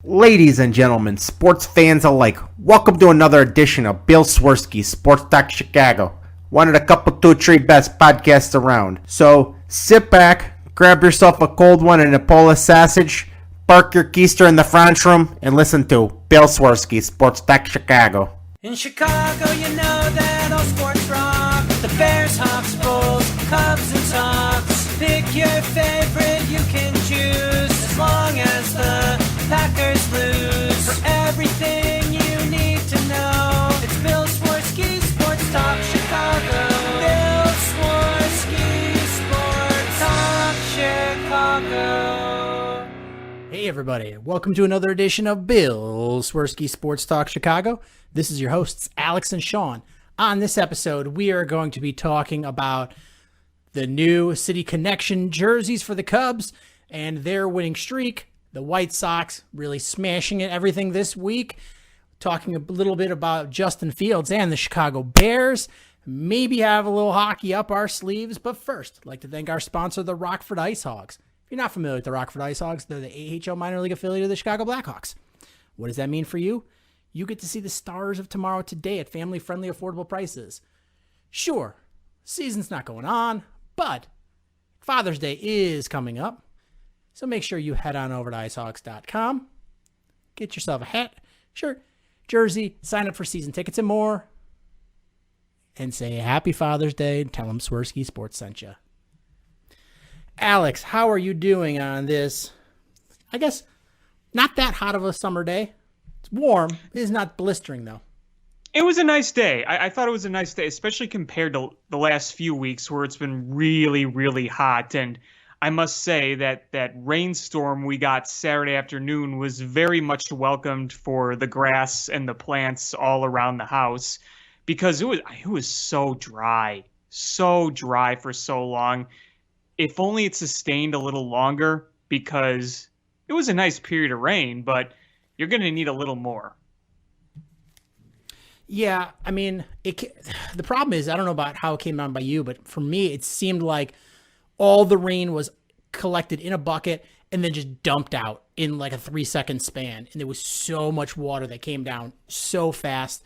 Ladies and gentlemen, sports fans alike, welcome to another edition of Bill Swerski, Sports Talk Chicago. One of the couple, two, three best podcasts around. So sit back, grab yourself a cold one and a Polish sausage, park your keister in the French room, and listen to Bill Swerski, Sports Talk Chicago. In Chicago, you know that all sports rock. The Bears, Hawks, Bulls, Cubs, and Sox. Pick your favorite, you can choose, as long as the Packers lose. For everything you need to know, it's Bill Swerski, Sports Talk Chicago. Bill Swerski, Sports Talk Chicago. Hey everybody, welcome to another edition of Bill Swerski Sports Talk Chicago. This is your hosts, Alex and Sean. On this episode, we are going to be talking about the new City Connection jerseys for the Cubs and their winning streak. The White Sox really smashing it everything this week. Talking a little bit about Justin Fields and the Chicago Bears. Maybe have a little hockey up our sleeves. But first, I'd like to thank our sponsor, the Rockford Ice Hogs. If you're not familiar with the Rockford Ice Hogs, they're the AHL minor league affiliate of the Chicago Blackhawks. What does that mean for you? You get to see the stars of tomorrow today at family-friendly, affordable prices. Sure, season's not going on, but Father's Day is coming up. So make sure you head on over to icehawks.com, get yourself a hat, shirt, jersey, sign up for season tickets and more, and say Happy Father's Day and tell them Swerski Sports sent you. Alex, how are you doing on this, I guess, not that hot of a summer day? It's warm. It is not blistering, though. It was a nice day. I thought it was a nice day, especially compared to the last few weeks where it's been really, really hot. And I must say that rainstorm we got Saturday afternoon was very much welcomed for the grass and the plants all around the house because it was so dry for so long. If only it sustained a little longer, because it was a nice period of rain, but you're going to need a little more. Yeah, I mean, the problem is, I don't know about how it came down by you, but for me, it seemed like all the rain was collected in a bucket and then just dumped out in like a 3-second span. And there was so much water that came down so fast.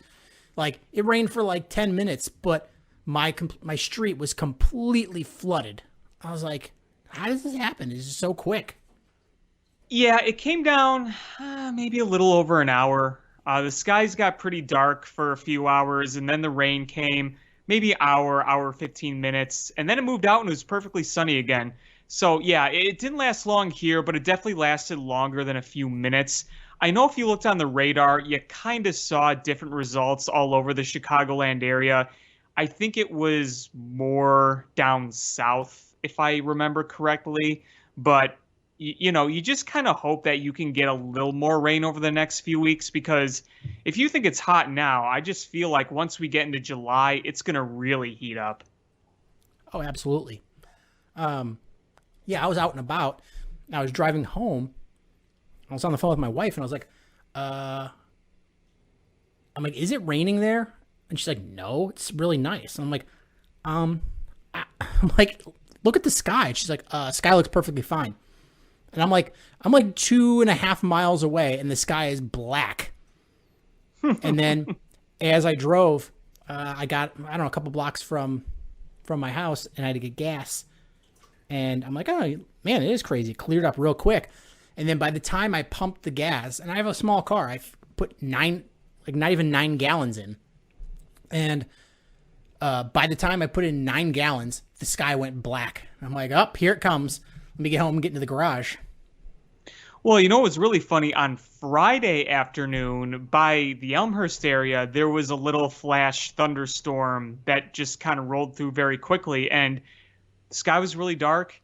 Like, it rained for like 10 minutes, but my street was completely flooded. I was like, how does this happen? It's just so quick. Yeah, it came down maybe a little over an hour. The skies got pretty dark for a few hours, and then the rain came, maybe hour 15 minutes, and then it moved out and it was perfectly sunny again. So yeah, it didn't last long here, but it definitely lasted longer than a few minutes. I know if you looked on the radar, you kind of saw different results all over the Chicagoland area. I think it was more down south, if I remember correctly, but you just kind of hope that you can get a little more rain over the next few weeks, because if you think it's hot now, I just feel like once we get into July, it's going to really heat up. Oh, absolutely. Yeah, I was out and about. I was driving home. I was on the phone with my wife, and I was like, I'm like, is it raining there? And she's like, no, it's really nice. And I'm like, look at the sky. And she's like, sky looks perfectly fine. And I'm like 2.5 miles away, and the sky is black. And then as I drove, I got, I don't know, a couple blocks from my house, and I had to get gas. And I'm like, oh, man, it is crazy. It cleared up real quick. And then by the time I pumped the gas, and I have a small car, I put not even 9 gallons in. And by the time I put in 9 gallons, the sky went black. I'm like, oh, here it comes. Let me get home and get into the garage. Well, you know what was really funny? On Friday afternoon, by the Elmhurst area, there was a little flash thunderstorm that just kind of rolled through very quickly. And the sky was really dark.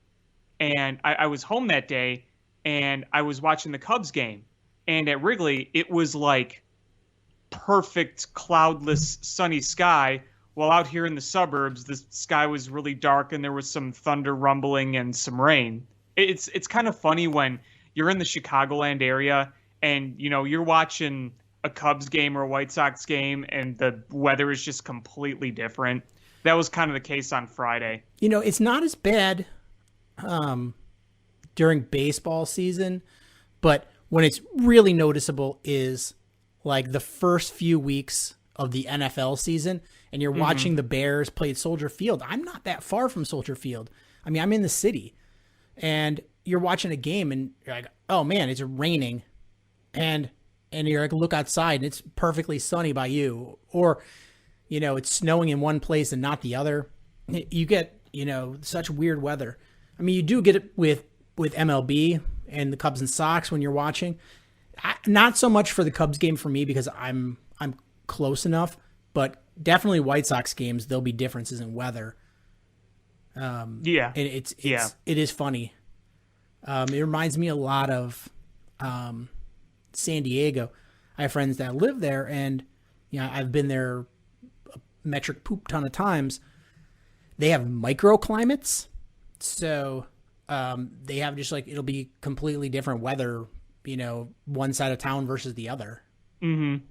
And I was home that day, and I was watching the Cubs game. And at Wrigley, it was like perfect cloudless sunny sky. While out here in the suburbs, the sky was really dark and there was some thunder rumbling and some rain. It's kind of funny when you're in the Chicagoland area and, you're watching a Cubs game or a White Sox game and the weather is just completely different. That was kind of the case on Friday. It's not as bad during baseball season, but when it's really noticeable is like the first few weeks of the NFL season, and you're watching the Bears play at Soldier Field. I'm not that far from Soldier Field. I mean, I'm in the city, and you're watching a game, and you're like, oh man, it's raining, and you're like, look outside, and it's perfectly sunny by you, or it's snowing in one place and not the other. You get such weird weather. I mean, you do get it with MLB and the Cubs and Sox when you're watching. Not so much for the Cubs game for me because I'm close enough, but definitely White Sox games, there'll be differences in weather. And it is funny. It reminds me a lot of San Diego. I have friends that live there, and I've been there a metric poop ton of times. They have microclimates, so they have just it'll be completely different weather, one side of town versus the other. Mm-hmm.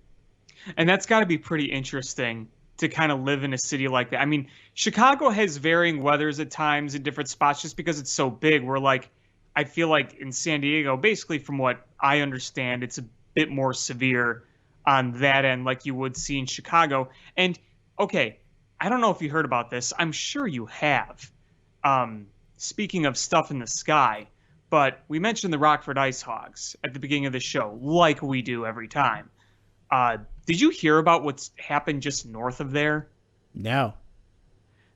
And that's got to be pretty interesting to kind of live in a city like that. I mean, Chicago has varying weathers at times in different spots just because it's so big. I feel like in San Diego, basically from what I understand, it's a bit more severe on that end like you would see in Chicago. And, okay, I don't know if you heard about this. I'm sure you have. Speaking of stuff in the sky, but we mentioned the Rockford Ice Hogs at the beginning of the show, like we do every time. Did you hear about what's happened just north of there? No.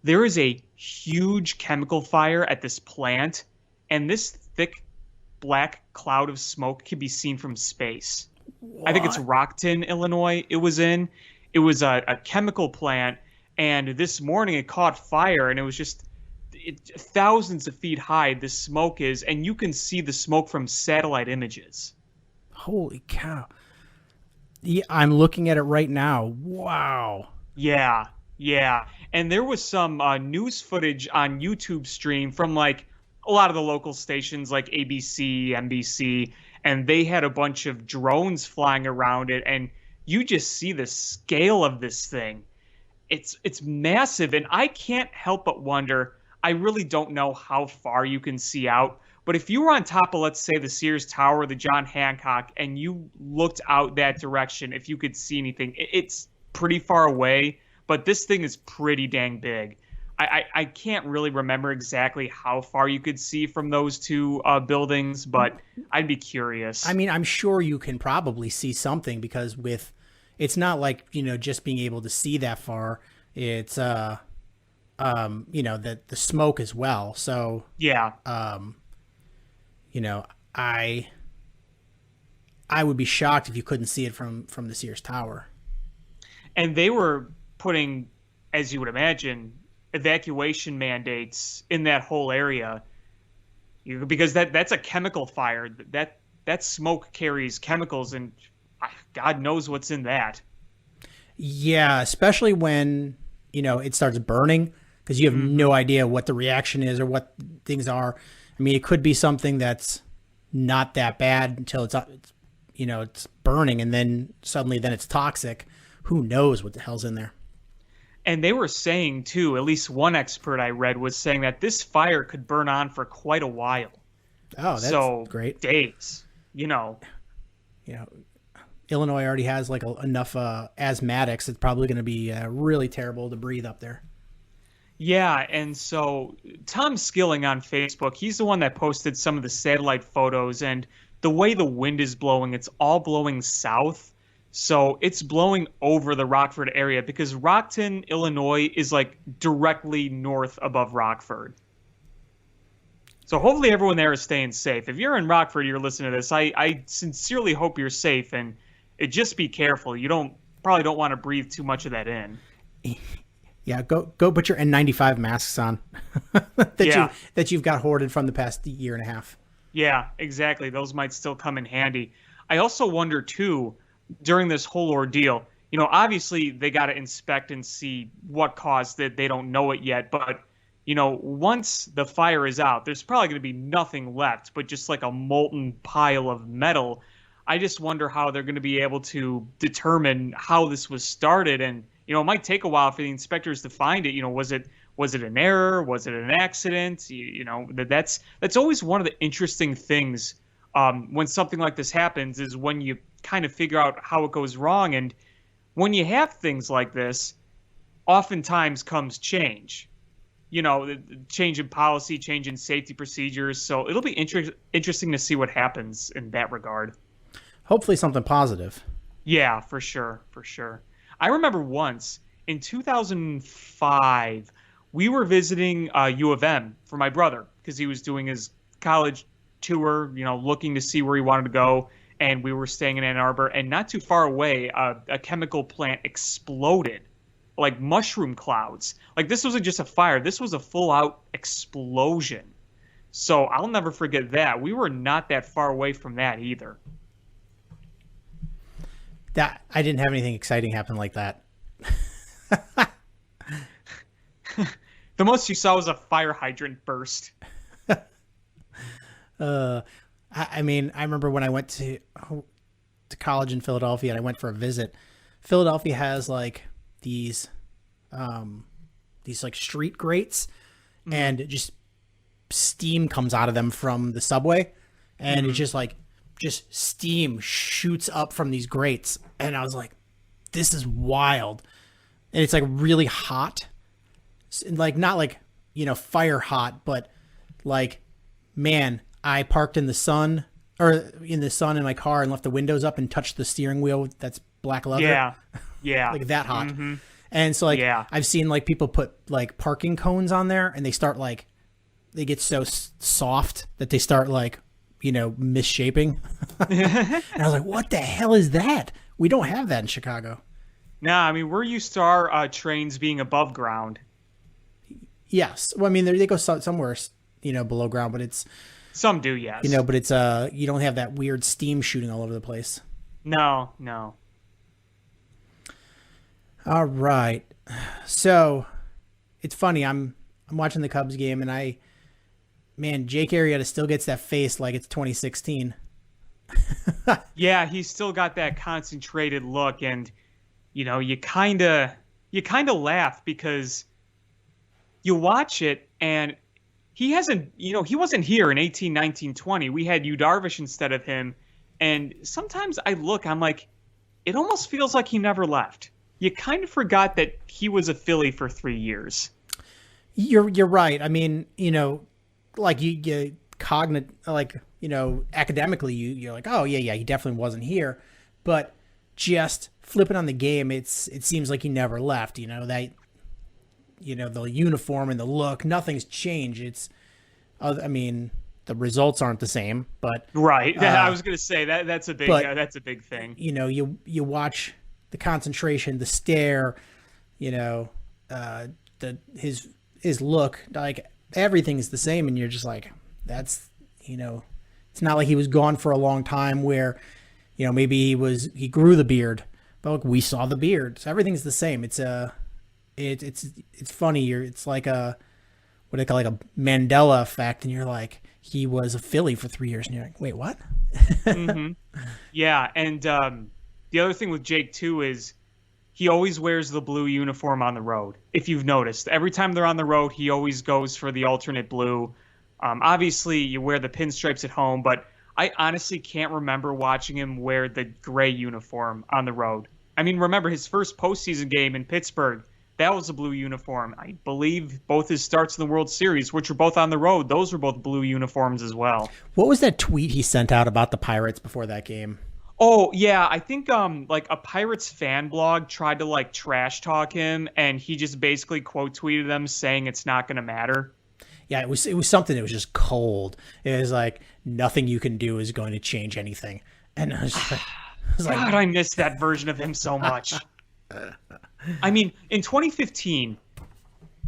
There is a huge chemical fire at this plant, and this thick black cloud of smoke can be seen from space. What? I think it's Rockton, Illinois it was in. It was a chemical plant, and this morning it caught fire, and it was just thousands of feet high, the smoke is, and you can see the smoke from satellite images. Holy cow. Yeah, I'm looking at it right now. Wow. Yeah. And there was some news footage on YouTube stream from a lot of the local stations like ABC, NBC, and they had a bunch of drones flying around it, and you just see the scale of this thing. It's massive, and I can't help but wonder, I really don't know how far you can see out, but if you were on top of, let's say, the Sears Tower or the John Hancock, and you looked out that direction, if you could see anything, it's pretty far away, but this thing is pretty dang big. I can't really remember exactly how far you could see from those two buildings, but I'd be curious. I mean, I'm sure you can probably see something because it's not like, just being able to see that far. It's, that the smoke as well. So, yeah. I would be shocked if you couldn't see it from the Sears Tower. And they were putting, as you would imagine, evacuation mandates in that whole area, because that's a chemical fire. That smoke carries chemicals, and God knows what's in that. Yeah, especially when it starts burning, because you have no idea what the reaction is or what things are. I mean, it could be something that's not that bad until it's burning, and then suddenly it's toxic. Who knows what the hell's in there? And they were saying too, at least one expert I read was saying that this fire could burn on for quite a while. Oh, that's great. Days, Illinois already has enough asthmatics. It's probably going to be really terrible to breathe up there. Yeah, and so Tom Skilling on Facebook, he's the one that posted some of the satellite photos, and the way the wind is blowing, it's all blowing south. So it's blowing over the Rockford area because Rockton, Illinois is directly north above Rockford. So hopefully everyone there is staying safe. If you're in Rockford, you're listening to this, I sincerely hope you're safe, and just be careful. You probably don't want to breathe too much of that in. Yeah, go put your N95 masks on that you've got hoarded from the past year and a half. Yeah, exactly. Those might still come in handy. I also wonder too, during this whole ordeal, obviously they got to inspect and see what caused it. They don't know it yet, but once the fire is out, there's probably going to be nothing left but just a molten pile of metal. I just wonder how they're going to be able to determine how this was started, and it might take a while for the inspectors to find it. Was it an error? Was it an accident? That's always one of the interesting things when something like this happens is when you kind of figure out how it goes wrong. And when you have things like this, oftentimes comes change. Change in policy, change in safety procedures. So it'll be interesting to see what happens in that regard. Hopefully something positive. Yeah, for sure. I remember once in 2005, we were visiting U of M for my brother because he was doing his college tour, looking to see where he wanted to go. And we were staying in Ann Arbor, and not too far away, a chemical plant exploded, like mushroom clouds. Like, this wasn't just a fire. This was a full-out explosion. So I'll never forget that. We were not that far away from that either. That I didn't have anything exciting happen like that. The most you saw was a fire hydrant burst. I mean, I remember when I went to college in Philadelphia and I went for a visit. Philadelphia has like these like street grates, and just steam comes out of them from the subway, and it's just steam shoots up from these grates, and I was like, this is wild. And it's like really hot, like not like fire hot, but like, man, I parked in the sun in my car and left the windows up and touched the steering wheel that's black leather. Yeah. Like that hot. Mm-hmm. And so I've seen like people put like parking cones on there, and they start like, they get so soft that they start like, misshaping. And I was like, what the hell is that? We don't have that in Chicago. Nah, I mean, we're used to our trains being above ground. Yes. Well, I mean, they go somewhere, below ground, but it's... Some do, yes. But it's you don't have that weird steam shooting all over the place. No. All right. So, it's funny. I'm watching the Cubs game, and Jake Arrieta still gets that face like it's 2016. Yeah, he's still got that concentrated look, and you kind of laugh because you watch it and he wasn't here in 18, 19, 20. We had Yu Darvish instead of him, and sometimes I'm like, it almost feels like he never left. You kind of forgot that he was a Philly for 3 years. You're right. I mean, like you academically, you're like, oh yeah, he definitely wasn't here, but just flipping on the game, it seems like he never left. The uniform and the look, nothing's changed. The results aren't the same, but right. I was gonna say that's a big thing. You watch the concentration, the stare, his look, like everything's the same, and you're just like, that's it's not like he was gone for a long time where maybe he grew the beard, but look, we saw the beard, so everything's the same. It's funny. It's like what they call like a Mandela effect, and you're like, he was a Philly for 3 years, and you're like, wait, what? Mm-hmm. Yeah, and the other thing with Jake too is he always wears the blue uniform on the road. If you've noticed, every time they're on the road, he always goes for the alternate blue. Obviously, you wear the pinstripes at home, but I honestly can't remember watching him wear the gray uniform on the road. I mean, remember his first postseason game in Pittsburgh, that was a blue uniform. I believe both his starts in the World Series, which were both on the road, those were both blue uniforms as well. What was that tweet he sent out about the Pirates before that game? Oh, yeah, I think like a Pirates fan blog tried to like trash talk him, and he just basically quote tweeted them saying it's not going to matter. Yeah, it was something that was just cold. It was like, nothing you can do is going to change anything. And I was just like, God, I miss that version of him so much. I mean, in 2015,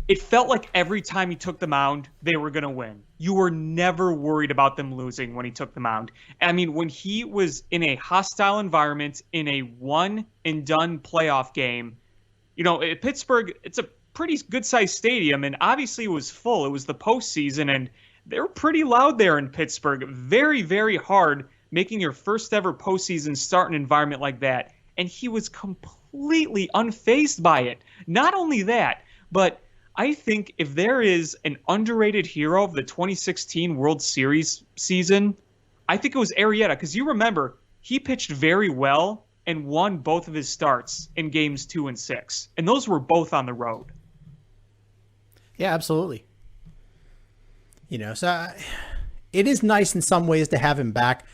it felt like every time he took the mound, they were going to win. You were never worried about them losing when he took the mound. I mean, when he was in a hostile environment, in a one-and-done playoff game, at Pittsburgh, it's a pretty good-sized stadium, and obviously it was full. It was the postseason, and they were pretty loud there in Pittsburgh. Very, very hard making your first-ever postseason start in an environment like that. And he was completely unfazed by it. Not only that, but I think if there is an underrated hero of the 2016 World Series season, I think it was Arrieta, because you remember he pitched very well and won both of his starts in games 2 and 6. And those were both on the road. Yeah, absolutely. So it is nice in some ways to have him back.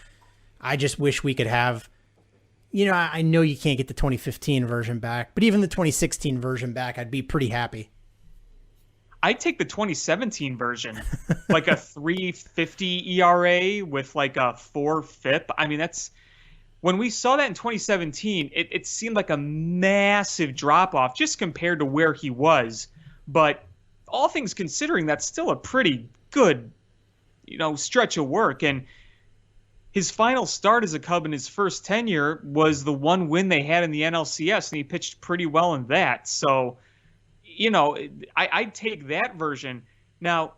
I just wish we could have, I know you can't get the 2015 version back, but even the 2016 version back, I'd be pretty happy. I'd take the 2017 version, like a 3.50 ERA with like a 4 FIP. I mean, when we saw that in 2017, it seemed like a massive drop off just compared to where he was. But all things considering, that's still a pretty good, stretch of work. And his final start as a Cub in his first tenure was the one win they had in the NLCS, and he pitched pretty well in that. So, I'd take that version. Now,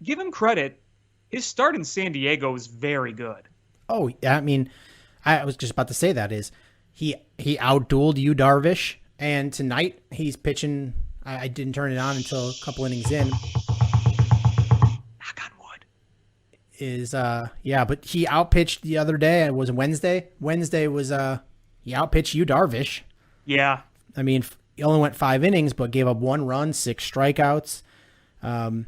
give him credit. His start in San Diego was very good. Oh, yeah. I mean, I was just about to say that is he outdueled Yu Darvish, and tonight he's pitching. I didn't turn it on until a couple innings in. Knock on wood. But he outpitched the other day. It was Wednesday. Wednesday was he outpitched Yu Darvish. Yeah. I mean, he only went 5 innings, but gave up 1 run, 6 strikeouts. And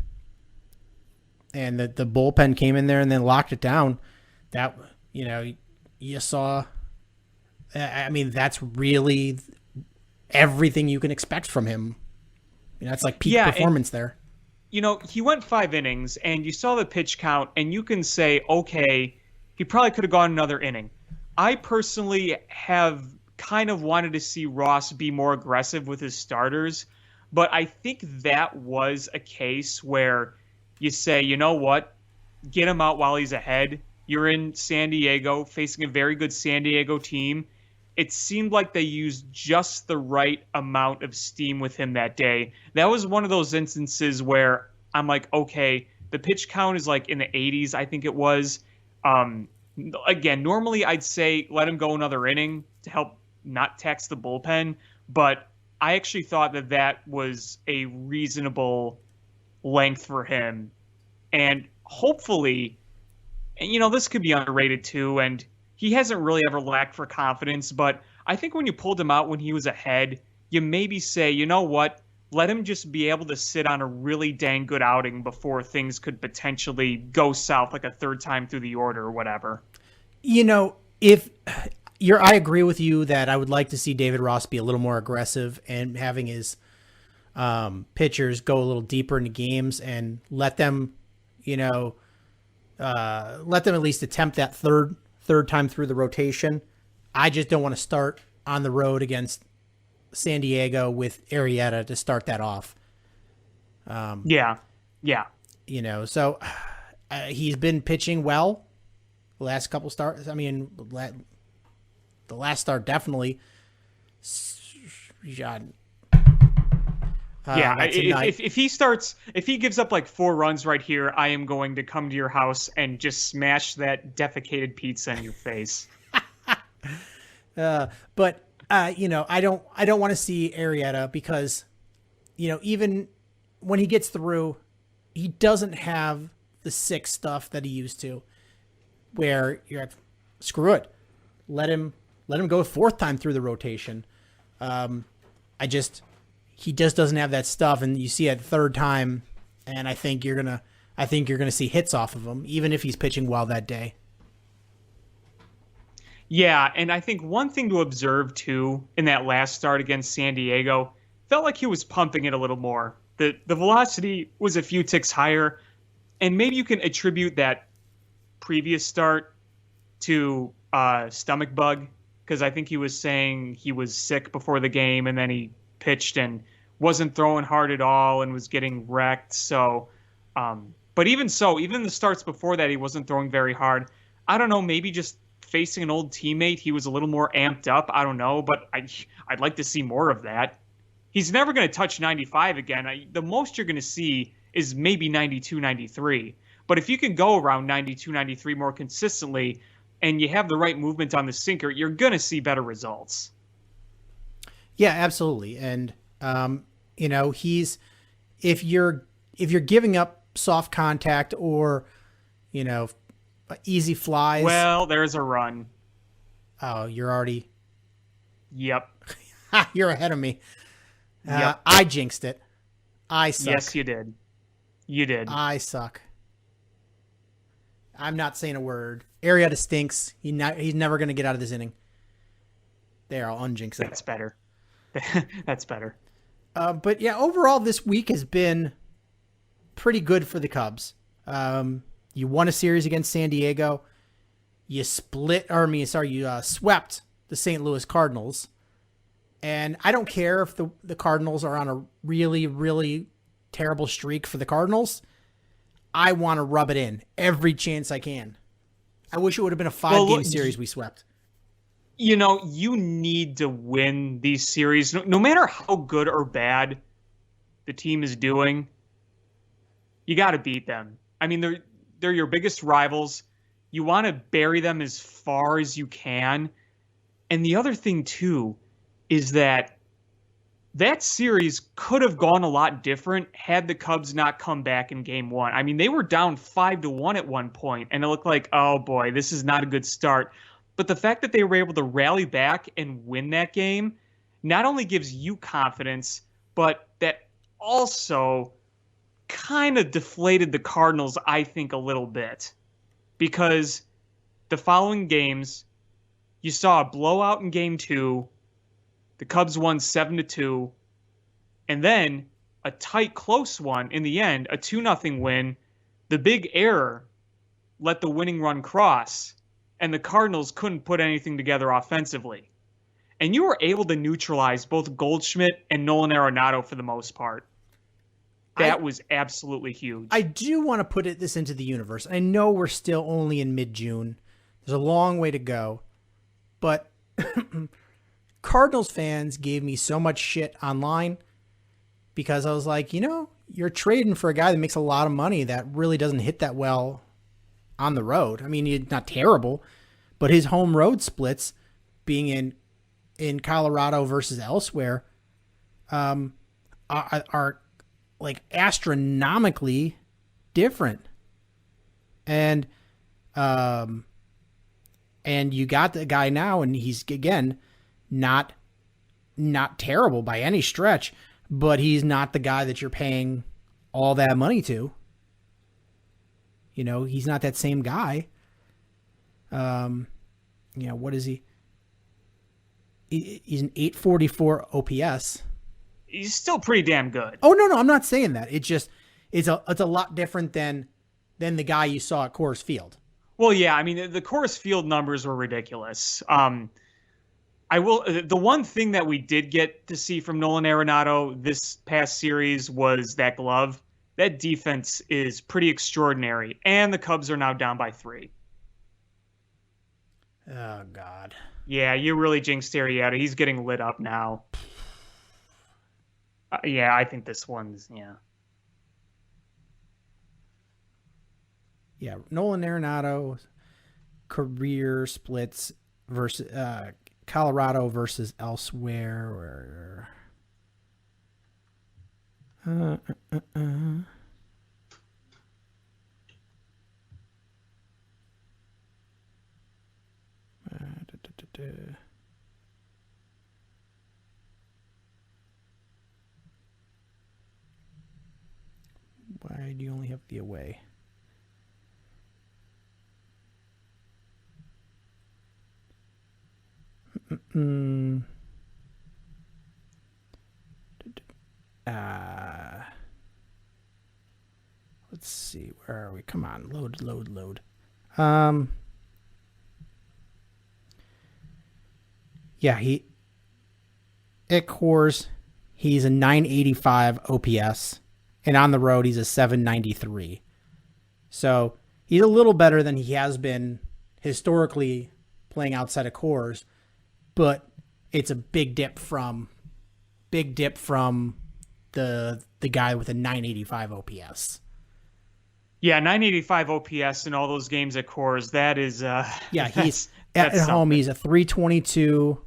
the bullpen came in there and then locked it down. That, you saw, I mean, that's really everything you can expect from him. That's like peak performance there. He went 5 innings, and you saw the pitch count, and you can say, okay, he probably could have gone another inning. I personally have kind of wanted to see Ross be more aggressive with his starters, but I think that was a case where you say, you know what, get him out while he's ahead. You're in San Diego, facing a very good San Diego team. It seemed like they used just the right amount of steam with him that day. That was one of those instances where I'm like, okay, the pitch count is like in the 80s, I think it was. Again, normally I'd say let him go another inning to help not tax the bullpen, but I actually thought that was a reasonable length for him. And hopefully, this could be underrated too, and he hasn't really ever lacked for confidence, but I think when you pulled him out when he was ahead, you maybe say, you know what, let him just be able to sit on a really dang good outing before things could potentially go south like a third time through the order or whatever. I agree with you that I would like to see David Ross be a little more aggressive and having his pitchers go a little deeper into games and let them at least attempt that third time through the rotation. I just don't want to start on the road against San Diego with Arrieta to start that off. Yeah. So he's been pitching well the last couple starts. I mean, the last start definitely. If he gives up like 4 runs right here, I am going to come to your house and just smash that defecated pizza in your face. But I don't want to see Arrieta because, even when he gets through, he doesn't have the sick stuff that he used to, where you're like, screw it, let him go 4th time through the rotation. He just doesn't have that stuff, and you see it 3rd time, and I think you're gonna see hits off of him, even if he's pitching well that day. Yeah, and I think one thing to observe too in that last start against San Diego, felt like he was pumping it a little more. The velocity was a few ticks higher, and maybe you can attribute that previous start to stomach bug, because I think he was saying he was sick before the game, and then he pitched and wasn't throwing hard at all and was getting wrecked. So, but even so, even the starts before that, he wasn't throwing very hard. I don't know, maybe just facing an old teammate, he was a little more amped up. I don't know, but I'd like to see more of that. He's never going to touch 95 again. The most you're going to see is maybe 92, 93. But if you can go around 92, 93 more consistently, and you have the right movement on the sinker, you're going to see better results. Yeah, absolutely. And, if you're giving up soft contact or, easy flies. Well, there's a run. Oh, you're already... Yep. You're ahead of me. Yep. I jinxed it. I suck. Yes, you did. You did. I suck. I'm not saying a word. Arrieta stinks. He's never going to get out of this inning. There, I'll unjinx it. That's better. That's better. But yeah, overall, this week has been pretty good for the Cubs. You won a series against San Diego. You swept the St. Louis Cardinals. And I don't care if the Cardinals are on a really, really terrible streak for the Cardinals. I want to rub it in every chance I can. I wish it would have been a 5-game series we swept. You know, you need to win these series. No matter how good or bad the team is doing, you got to beat them. I mean, they're your biggest rivals. You want to bury them as far as you can. And the other thing, too, is that series could have gone a lot different had the Cubs not come back in game one. I mean, they were down 5-1 at one point, and it looked like, oh boy, this is not a good start. But the fact that they were able to rally back and win that game not only gives you confidence, but that also kind of deflated the Cardinals, I think, a little bit. Because the following games, you saw a blowout in game two. The Cubs won 7-2. And then a tight, close one in the end, a 2-0 win. The big error let the winning run cross, and the Cardinals couldn't put anything together offensively. And you were able to neutralize both Goldschmidt and Nolan Arenado for the most part. That was absolutely huge. I do want to put this into the universe. I know we're still only in mid-June. There's a long way to go. But Cardinals fans gave me so much shit online because I was like, you're trading for a guy that makes a lot of money that really doesn't hit that well on the road. I mean, he's not terrible, but his home road splits being in Colorado versus elsewhere are like astronomically different. And you got the guy now, and he's, again, not terrible by any stretch, but he's not the guy that you're paying all that money to. He's not that same guy. What is he? He's an 844 OPS. He's still pretty damn good. Oh, no, I'm not saying that. It's a lot different than the guy you saw at Coors Field. Well, yeah, I mean, the Coors Field numbers were ridiculous. The one thing that we did get to see from Nolan Arenado this past series was that glove. That defense is pretty extraordinary, and the Cubs are now down by 3. Oh, God. Yeah, you really jinxed Arrieta. He's getting lit up now. Yeah, I think this one's, yeah. Yeah, Nolan Arenado, career splits versus Colorado versus elsewhere. Why do you only have the away? Let's see, where are we? Come on, load. Yeah, at Coors, he's a 985 OPS, and on the road, he's a 793. So he's a little better than he has been historically playing outside of Coors, but it's a big dip from the guy with a 985 OPS. Yeah, 985 OPS in all those games at Coors. That is he's at home. He's a 322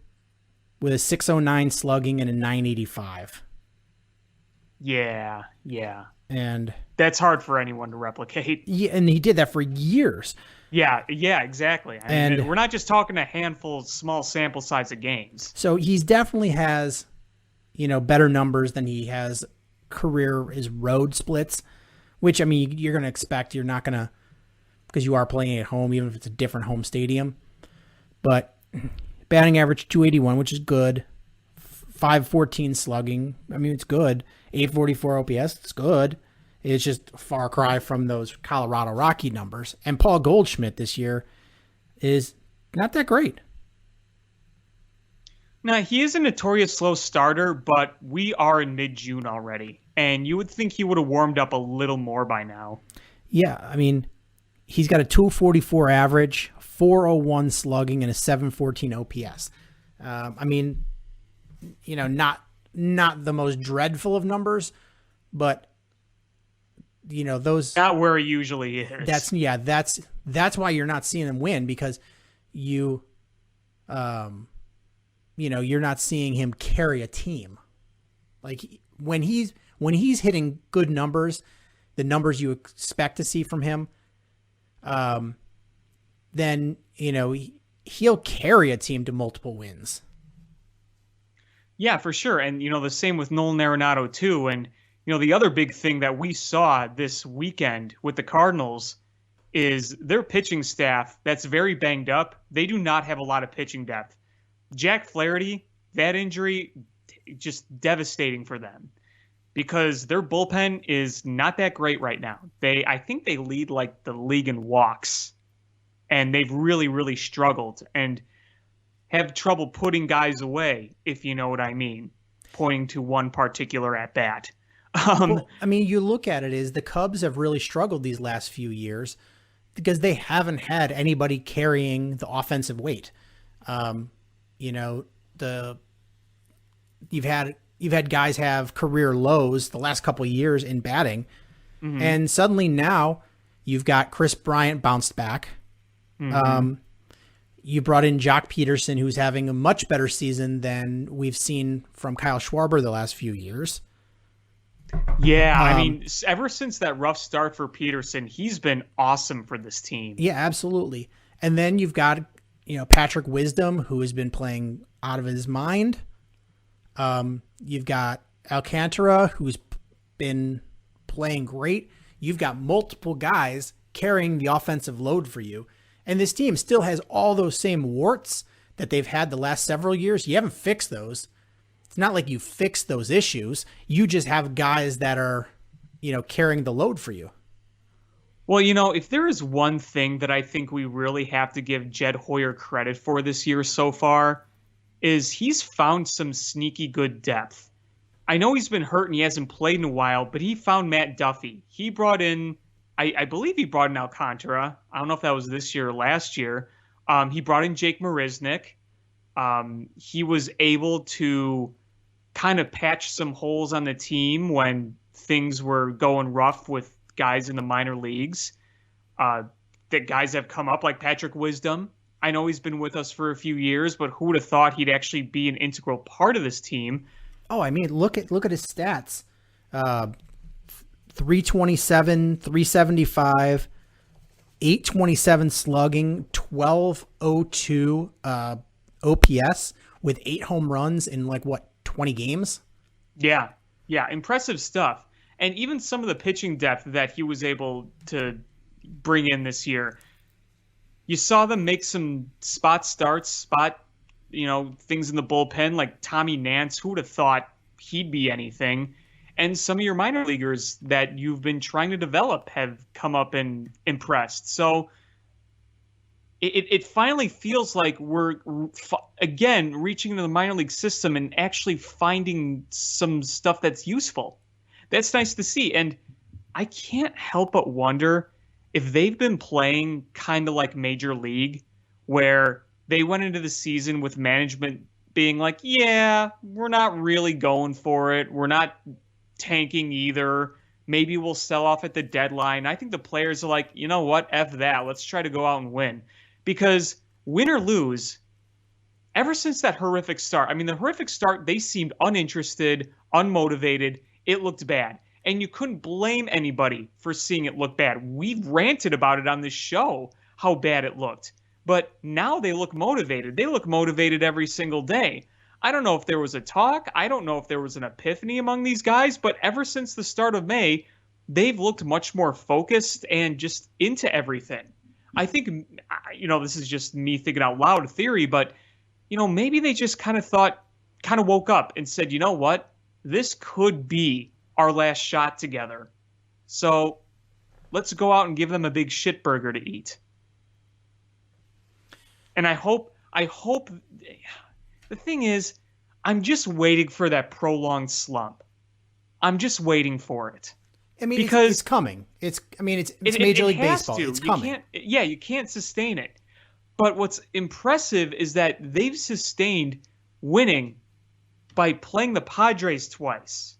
with a 609 slugging and a 985. Yeah. And that's hard for anyone to replicate. Yeah, and he did that for years. Yeah, exactly. I mean, we're not just talking a handful, small sample size of games. So he's definitely has, better numbers than he has his road splits, which, I mean, you're going to expect. You're not going to, because you are playing at home, even if it's a different home stadium. But batting average 281, which is good. 514 slugging. I mean, it's good. 844 OPS, it's good. It's just a far cry from those Colorado Rocky numbers. And Paul Goldschmidt this year is not that great. Now, he is a notorious slow starter, but we are in mid-June already. And you would think he would have warmed up a little more by now. Yeah, I mean, he's got a 244 average, 401 slugging, and a 714 OPS. I mean, not the most dreadful of numbers, but those not where he usually is. That's why you're not seeing him win, because you're not seeing him carry a team. Like when he's hitting good numbers, the numbers you expect to see from him, then he'll carry a team to multiple wins. Yeah, for sure. And the same with Nolan Arenado too. And the other big thing that we saw this weekend with the Cardinals is their pitching staff that's very banged up. They do not have a lot of pitching depth. Jack Flaherty, that injury, just devastating for them because their bullpen is not that great right now. I think they lead like the league in walks, and they've really, really struggled and have trouble putting guys away, if you know what I mean, pointing to one particular at bat. Well, I mean, you look at it as the Cubs have really struggled these last few years because they haven't had anybody carrying the offensive weight. You've had guys have career lows the last couple of years in batting, and suddenly now you've got Chris Bryant bounced back. You brought in Jock Peterson, who's having a much better season than we've seen from Kyle Schwarber the last few years. Yeah, I mean, ever since that rough start for Peterson, he's been awesome for this team. Yeah, absolutely. And then you've got, Patrick Wisdom, who has been playing out of his mind. You've got Alcantara, who's been playing great. You've got multiple guys carrying the offensive load for you. And this team still has all those same warts that they've had the last several years. You haven't fixed those. It's not like you fixed those issues. You just have guys that are, carrying the load for you. Well, if there is one thing that I think we really have to give Jed Hoyer credit for this year so far is he's found some sneaky good depth. I know he's been hurt and he hasn't played in a while, but he found Matt Duffy. He brought in, I believe he brought in Alcantara. I don't know if that was this year or last year. He brought in Jake Marisnick. He was able to kind of patch some holes on the team when things were going rough with guys in the minor leagues. That guys have come up like Patrick Wisdom. I know he's been with us for a few years, but who would have thought he'd actually be an integral part of this team? Oh, I mean, look at his stats. 327, 375, 827 slugging, 1202 OPS with 8 home runs in 20 games? Yeah, impressive stuff. And even some of the pitching depth that he was able to bring in this year, you saw them make some things in the bullpen, like Tommy Nance. Who would have thought he'd be anything? And some of your minor leaguers that you've been trying to develop have come up and impressed. So it finally feels like we're, again, reaching into the minor league system and actually finding some stuff that's useful. That's nice to see. And I can't help but wonder if they've been playing kind of like Major League, where they went into the season with management being like, yeah, we're not really going for it. We're not tanking either. Maybe we'll sell off at the deadline. I think the players are like, you know what? F that. Let's try to go out and win. Because win or lose, ever since that horrific start, the horrific start, they seemed uninterested, unmotivated. It looked bad. And you couldn't blame anybody for seeing it look bad. We've ranted about it on this show, how bad it looked. But now they look motivated. They look motivated every single day. I don't know if there was a talk. I don't know if there was an epiphany among these guys, but ever since the start of May, they've looked much more focused and just into everything. I think, this is just me thinking out loud theory, but, maybe they just kind of woke up and said, you know what? This could be our last shot together. So let's go out and give them a big shit burger to eat. And I hope the thing is, I'm just waiting for that prolonged slump. I'm just waiting for it. I mean, because it's coming. It's Major League Baseball. It's coming. You can't sustain it. But what's impressive is that they've sustained winning by playing the Padres twice,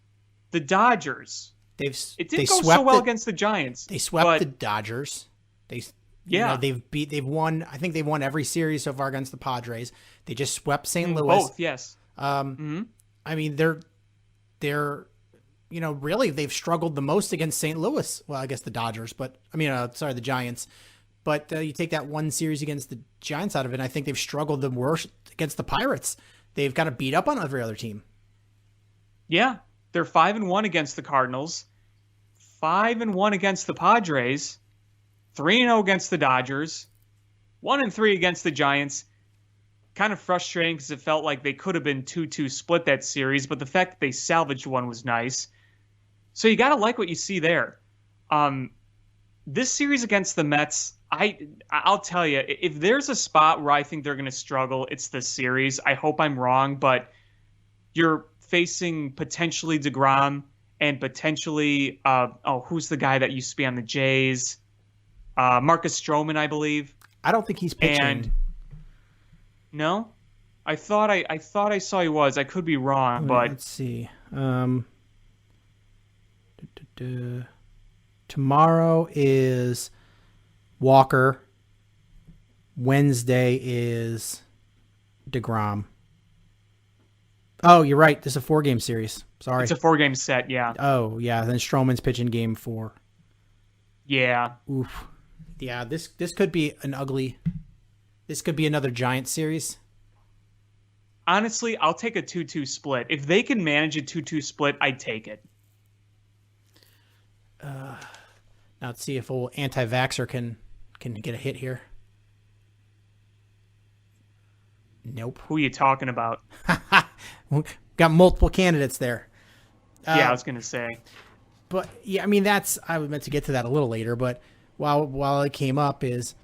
the Dodgers. It didn't go so well against the Giants. They swept the Dodgers. They've won. I think they've won every series so far against the Padres. They just swept St. Louis. Both, yes. I mean, they're really they've struggled the most against St. Louis. Well, I guess the Dodgers, but the Giants. But you take that one series against the Giants out of it, and I think they've struggled the worst against the Pirates. They've got to beat up on every other team. Yeah, they're 5-1 against the Cardinals, 5-1 against the Padres, 3-0 against the Dodgers, 1-3 against the Giants. Kind of frustrating because it felt like they could have been 2-2 split that series, but the fact that they salvaged one was nice. So you got to like what you see there. This series against the Mets, I'll tell you, if there's a spot where I think they're going to struggle, it's this series. I hope I'm wrong, but you're facing potentially DeGrom and potentially, who's the guy that used to be on the Jays? Marcus Stroman, I believe. I don't think he's pitching. No? I thought I saw he was. I could be wrong, but let's see. Tomorrow is Walker. Wednesday is DeGrom. Oh, you're right. This is a 4-game series. Sorry. It's a 4-game set, yeah. Oh, yeah. Then Stroman's pitching game 4. Yeah. Oof. Yeah, this could be this could be another Giant series. Honestly, I'll take a 2-2 split. If they can manage a 2-2 split, I'd take it. Now let's see if old anti-vaxxer can get a hit here. Nope. Who are you talking about? Got multiple candidates there. Yeah, I was going to say. But yeah, I mean, I was meant to get to that a little later, but while it came up is,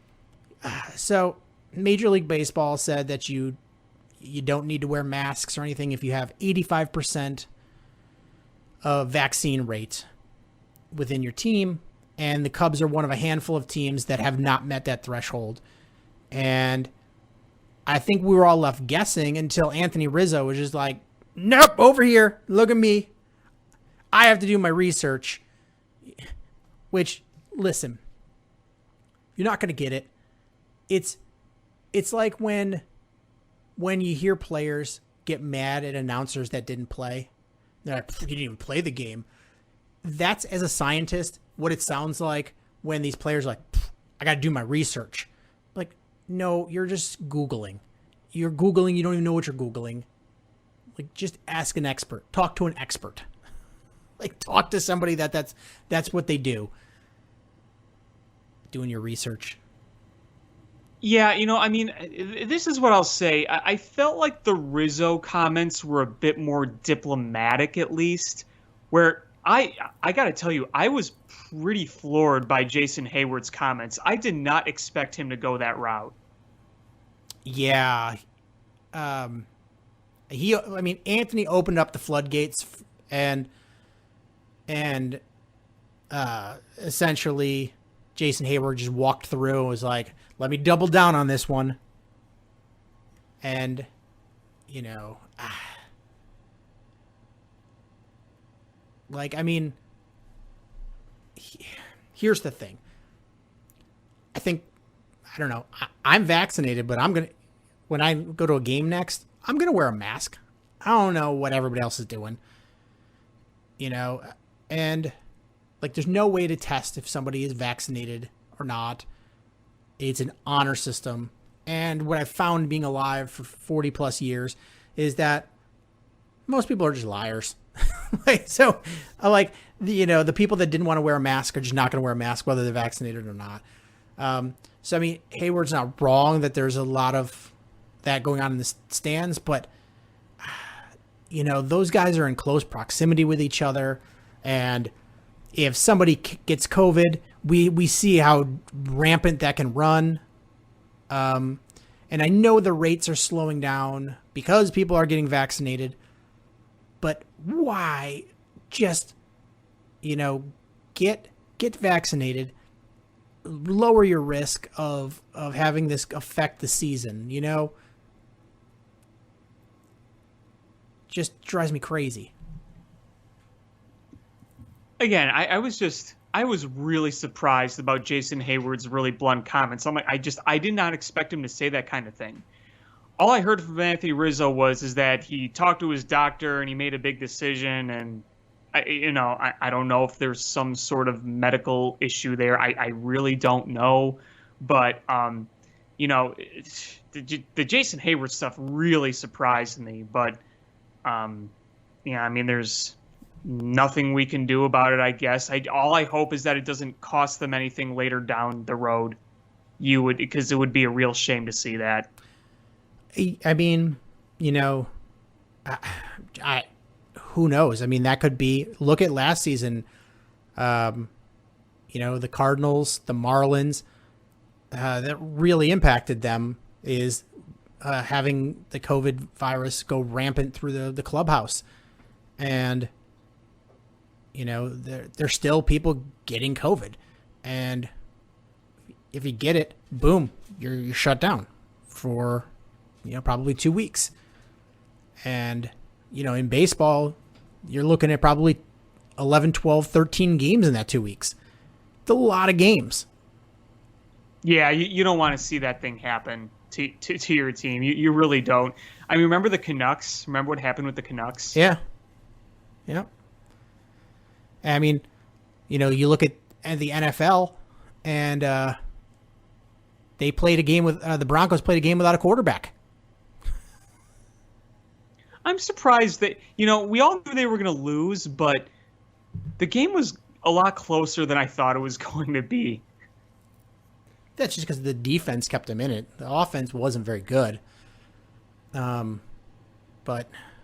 so Major League Baseball said that you don't need to wear masks or anything if you have 85% of vaccine rate within your team, and the Cubs are one of a handful of teams that have not met that threshold. And I think we were all left guessing until Anthony Rizzo was just like, nope, over here, look at me. I have to do my research. Which, listen, you're not going to get it. It's like when you hear players get mad at announcers that didn't play. They're like, you didn't even play the game. That's, as a scientist, what it sounds like when these players are like, I got to do my research. Like, no, you're just Googling. You're Googling. You don't even know what you're Googling. Like, just ask an expert. Talk to an expert. Like, talk to somebody that's what they do. Doing your research. Yeah, I mean, this is what I'll say. I felt like the Rizzo comments were a bit more diplomatic, at least, where I got to tell you, I was pretty floored by Jason Hayward's comments. I did not expect him to go that route. Yeah. Anthony opened up the floodgates and essentially Jason Hayward just walked through and was like, let me double down on this one. And, here's the thing. I don't know. I'm vaccinated, but when I go to a game next, I'm going to wear a mask. I don't know what everybody else is doing. And there's no way to test if somebody is vaccinated or not. It's an honor system. And what I've found being alive for 40 plus years is that most people are just liars. So the people that didn't want to wear a mask are just not going to wear a mask, whether they're vaccinated or not. So, I mean, Hayward's not wrong that there's a lot of that going on in the stands, but those guys are in close proximity with each other. And if somebody gets COVID, we see how rampant that can run. And I know the rates are slowing down because people are getting vaccinated, but why just, get vaccinated, lower your risk of having this affect the season, just drives me crazy. Again, I was really surprised about Jason Hayward's really blunt comments. I'm like, I did not expect him to say that kind of thing. All I heard from Anthony Rizzo is that he talked to his doctor and he made a big decision. And I don't know if there's some sort of medical issue there. I really don't know. But the Jason Hayward stuff really surprised me. But there's nothing we can do about it, I guess. All I hope is that it doesn't cost them anything later down the road. Because it would be a real shame to see that. I mean, who knows? I mean, that could be. Look at last season. The Cardinals, the Marlins, that really impacted them is having the COVID virus go rampant through the clubhouse, and there's still people getting COVID, and if you get it, boom, you're shut down for probably 2 weeks. And in baseball, you're looking at probably 11, 12, 13 games in that 2 weeks. It's a lot of games. Yeah, you don't want to see that thing happen to your team. You really don't. I mean, remember the Canucks? Remember what happened with the Canucks? Yeah. I mean, you look at the NFL, and they played a game with the Broncos played a game without a quarterback. I'm surprised that, we all knew they were going to lose, but the game was a lot closer than I thought it was going to be. That's just because the defense kept them in it. The offense wasn't very good. But,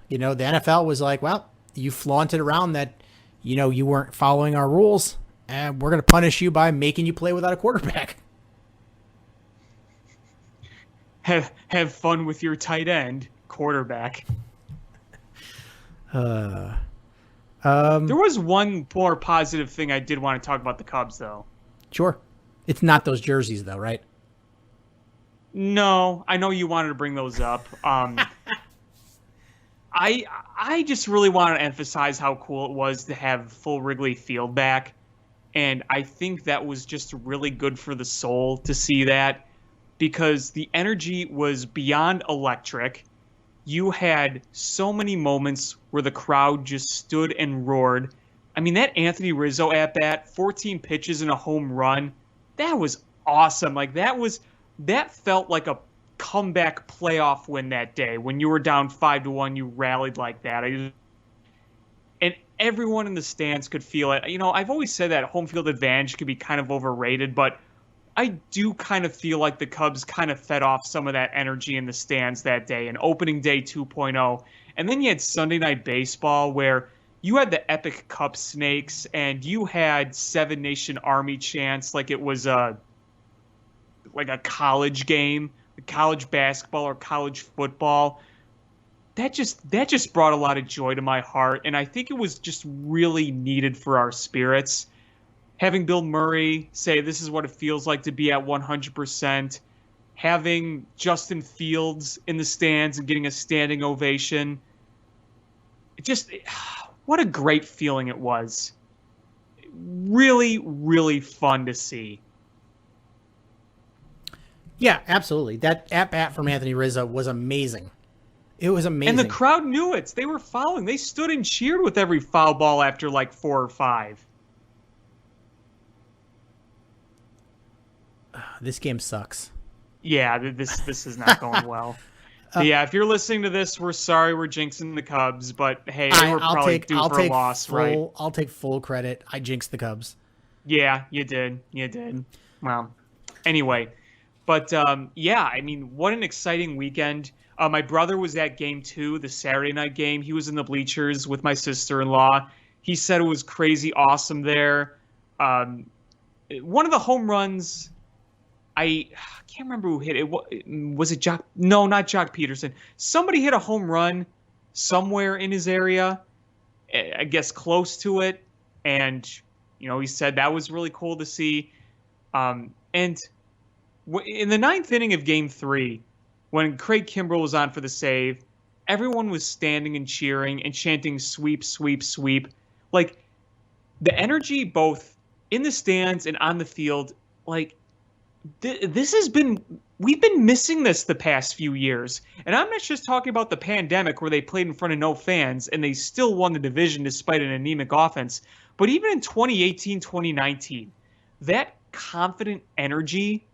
the NFL was like, well, you flaunted around that, you weren't following our rules, and we're going to punish you by making you play without a quarterback. Have fun with your tight end quarterback. There was one more positive thing I did want to talk about the Cubs, though. Sure. It's not those jerseys, though, right? No, I know you wanted to bring those up. I just really want to emphasize how cool it was to have full Wrigley Field back. And I think that was just really good for the soul to see that, because the energy was beyond electric. You had so many moments where the crowd just stood and roared. I mean, that Anthony Rizzo at-bat, 14 pitches and a home run, that was awesome. Like, that felt like a comeback playoff win that day. When you were down 5-1, you rallied like that. And everyone in the stands could feel it. I've always said that home field advantage could be kind of overrated, but I do kind of feel like the Cubs kind of fed off some of that energy in the stands that day, and opening day 2.0. And then you had Sunday Night Baseball, where you had the epic Cup snakes, and you had Seven Nation Army chants like it was a college game, college basketball or college football. That just brought a lot of joy to my heart, and I think it was just really needed for our spirits. Having Bill Murray say this is what it feels like to be at 100%, having Justin Fields in the stands and getting a standing ovation, what a great feeling it was. Really, really fun to see. Yeah, absolutely. That at-bat from Anthony Rizzo was amazing. It was amazing. And the crowd knew it. They were following. They stood and cheered with every foul ball after like 4 or 5. this game sucks. Yeah, this is not going well. Yeah, if you're listening to this, we're sorry we're jinxing the Cubs, but hey, they were probably due for a loss, right? I'll take full credit. I jinxed the Cubs. Yeah, you did. You did. Well, anyway, but yeah, I mean, what an exciting weekend. My brother was at game 2, the Saturday night game. He was in the bleachers with my sister-in-law. He said it was crazy awesome there. One of the home runs, I can't remember who hit it. Was it Jock? No, not Jock Peterson. Somebody hit a home run somewhere in his area, I guess close to it. And, he said that was really cool to see. And in the 9th inning of game 3, when Craig Kimbrell was on for the save, everyone was standing and cheering and chanting sweep, sweep, sweep. Like, the energy both in the stands and on the field, like, we've been missing this the past few years. And I'm not just talking about the pandemic where they played in front of no fans and they still won the division despite an anemic offense. But even in 2018, 2019, that confident energy,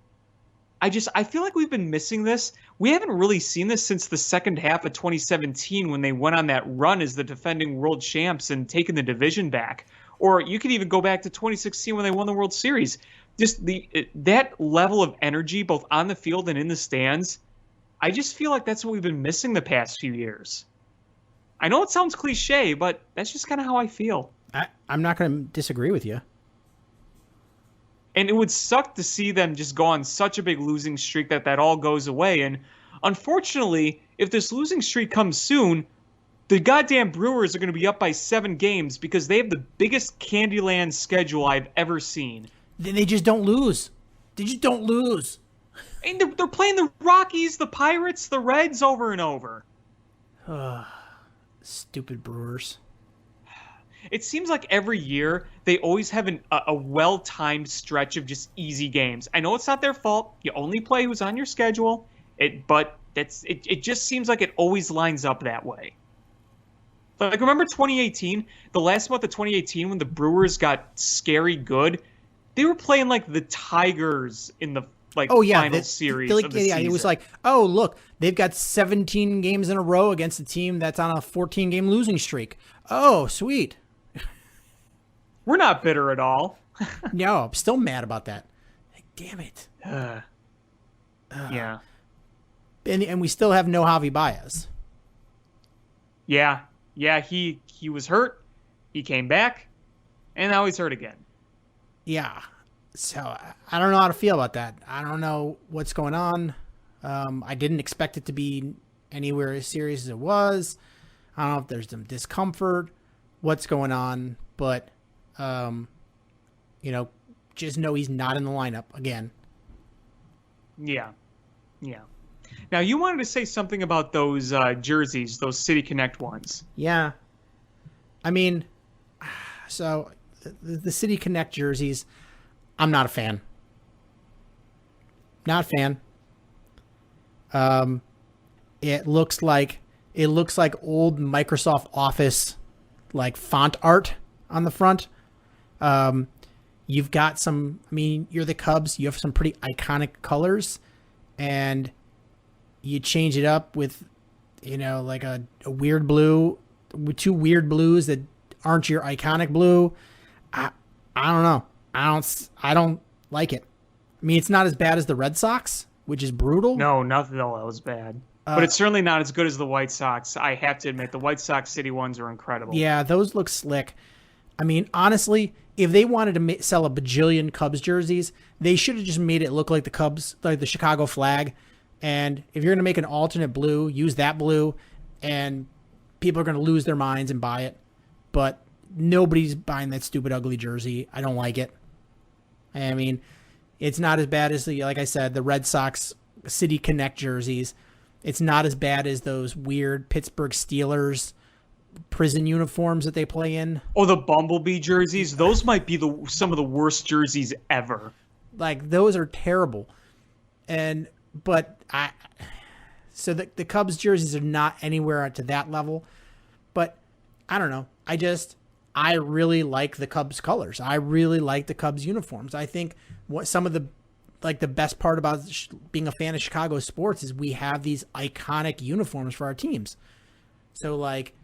I feel like we've been missing this. We haven't really seen this since the second half of 2017 when they went on that run as the defending world champs and taken the division back. Or you could even go back to 2016 when they won the World Series. Just that level of energy, both on the field and in the stands, I just feel like that's what we've been missing the past few years. I know it sounds cliche, but that's just kind of how I feel. I'm not going to disagree with you. And it would suck to see them just go on such a big losing streak that all goes away. And unfortunately, if this losing streak comes soon, the goddamn Brewers are going to be up by 7 games because they have the biggest Candyland schedule I've ever seen. They just don't lose. They just don't lose. And they're playing the Rockies, the Pirates, the Reds over and over. Stupid Brewers. It seems like every year they always have a well-timed stretch of just easy games. I know it's not their fault. You only play who's on your schedule. But it just seems like it always lines up that way. Like, remember 2018? The last month of 2018 when the Brewers got scary good? They were playing like the Tigers in the final series of the season. It was like, oh, look, they've got 17 games in a row against a team that's on a 14-game losing streak. Oh, sweet. We're not bitter at all. No, I'm still mad about that. Like, damn it. Yeah. And we still have no Javi Baez. Yeah. Yeah, he was hurt. He came back. And now he's hurt again. Yeah. So I don't know how to feel about that. I don't know what's going on. I didn't expect it to be anywhere as serious as it was. I don't know if there's some discomfort, what's going on, but just know he's not in the lineup again. Yeah. Yeah. Now, you wanted to say something about those jerseys, those City Connect ones. Yeah. I mean, so the City Connect jerseys, I'm not a fan. Not a fan. It looks like old Microsoft Office like font art on the front. You've got you're the Cubs, you have some pretty iconic colors, and you change it up with like a weird blue, with 2 weird blues that aren't your iconic blue. I don't know. I don't like it. I mean, it's not as bad as the Red Sox, which is brutal. No, nothing else was bad. But it's certainly not as good as the White Sox. I have to admit, the White Sox City ones are incredible. Yeah, those look slick. I mean, honestly, if they wanted to sell a bajillion Cubs jerseys, they should have just made it look like the Cubs, like the Chicago flag. And if you're going to make an alternate blue, use that blue, and people are going to lose their minds and buy it. But nobody's buying that stupid, ugly jersey. I don't like it. I mean, it's not as bad as like I said, the Red Sox City Connect jerseys. It's not as bad as those weird Pittsburgh Steelers prison uniforms that they play in. Oh, the Bumblebee jerseys. Those might be some of the worst jerseys ever. Like, those are terrible. But the Cubs jerseys are not anywhere to that level. But I don't know. I really like the Cubs colors. I really like the Cubs uniforms. I think some of the like the best part about being a fan of Chicago sports is we have these iconic uniforms for our teams. So like,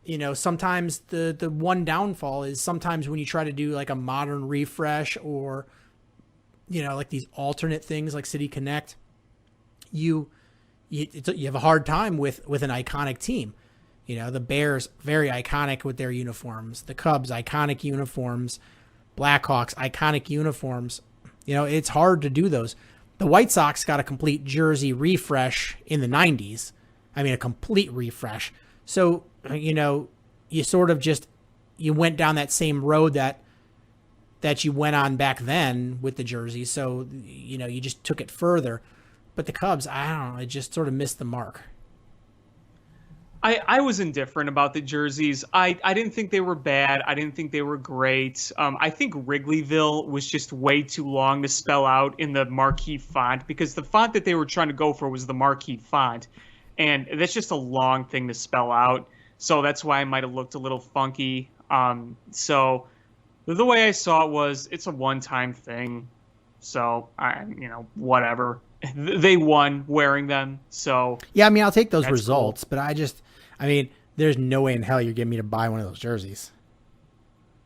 you know, sometimes the one downfall is sometimes when you try to do like a modern refresh or, you know, like these alternate things like City Connect, you have a hard time with an iconic team. You know, the Bears, very iconic with their uniforms. The Cubs, iconic uniforms. Blackhawks, iconic uniforms. You know, it's hard to do those. The White Sox got a complete jersey refresh in the 90s. I mean, a complete refresh. So, you know, you sort of just, you went down that same road that you went on back then with the jerseys. So, you know, you just took it further. But the Cubs, I don't know, it just sort of missed the mark. I was indifferent about the jerseys. I didn't think they were bad. I didn't think they were great. I think Wrigleyville was just way too long to spell out in the marquee font because the font that they were trying to go for was the marquee font. And that's just a long thing to spell out. So that's why it might have looked a little funky. So the way I saw it was it's a one-time thing. So, whatever. They won wearing them. So yeah, I mean, I'll take those results, cool. But I mean, there's no way in hell you're getting me to buy one of those jerseys.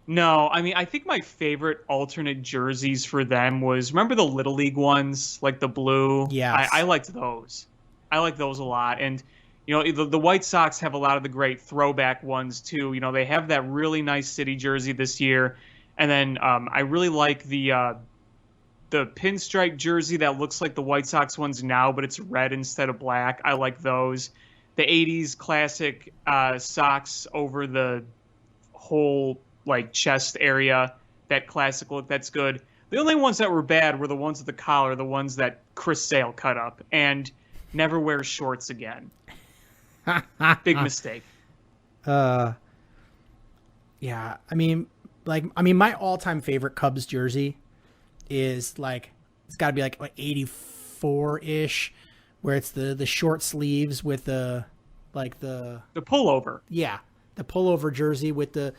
No, I mean, I think my favorite alternate jerseys for them was, remember the Little League ones, like the blue? Yeah. I liked those. I like those a lot. And, you know, the White Sox have a lot of the great throwback ones, too. You know, they have that really nice city jersey this year. And then I really like the pinstripe jersey that looks like the White Sox ones now, but it's red instead of black. I like those. The 80s classic socks over the whole like chest area, that classic look, that's good. The only ones that were bad were the ones with the collar, the ones that Chris Sale cut up, and never wear shorts again. Big mistake. Yeah, I mean, my all-time favorite Cubs jersey is like, it's got to be like 84-ish, where it's the short sleeves with the pullover. Yeah, the pullover jersey with the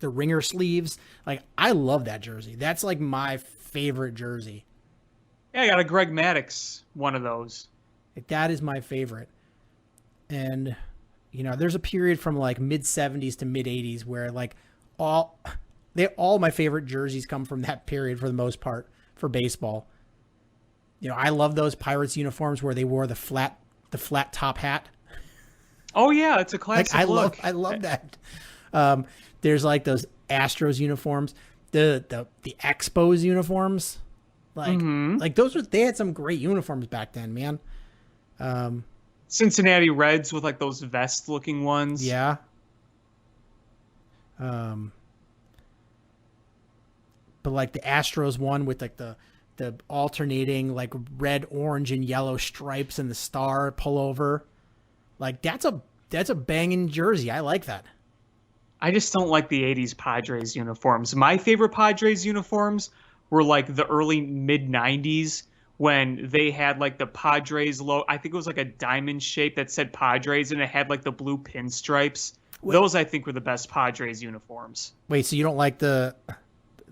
ringer sleeves. Like, I love that jersey. That's like my favorite jersey. Yeah, I got a Greg Maddux one of those. Like, that is my favorite. And you know, there's a period from like mid 70s to mid 80s where like all my favorite jerseys come from that period for the most part for baseball. You know, I love those Pirates uniforms where they wore the flat top hat. Oh yeah, it's a classic look. I love that. There's like those Astros uniforms, the Expos uniforms. Like they had some great uniforms back then, man. Cincinnati Reds with like those vest looking ones. Yeah. But like the Astros one with like the alternating like red, orange, and yellow stripes and the star pullover, like that's a banging jersey. I like that. I just don't like the 80s Padres uniforms. My favorite Padres uniforms were like the early mid 90s when they had like the Padres logo. I think it was like a diamond shape that said Padres and it had like the blue pinstripes. Those I think were the best Padres uniforms. Wait, so you don't like the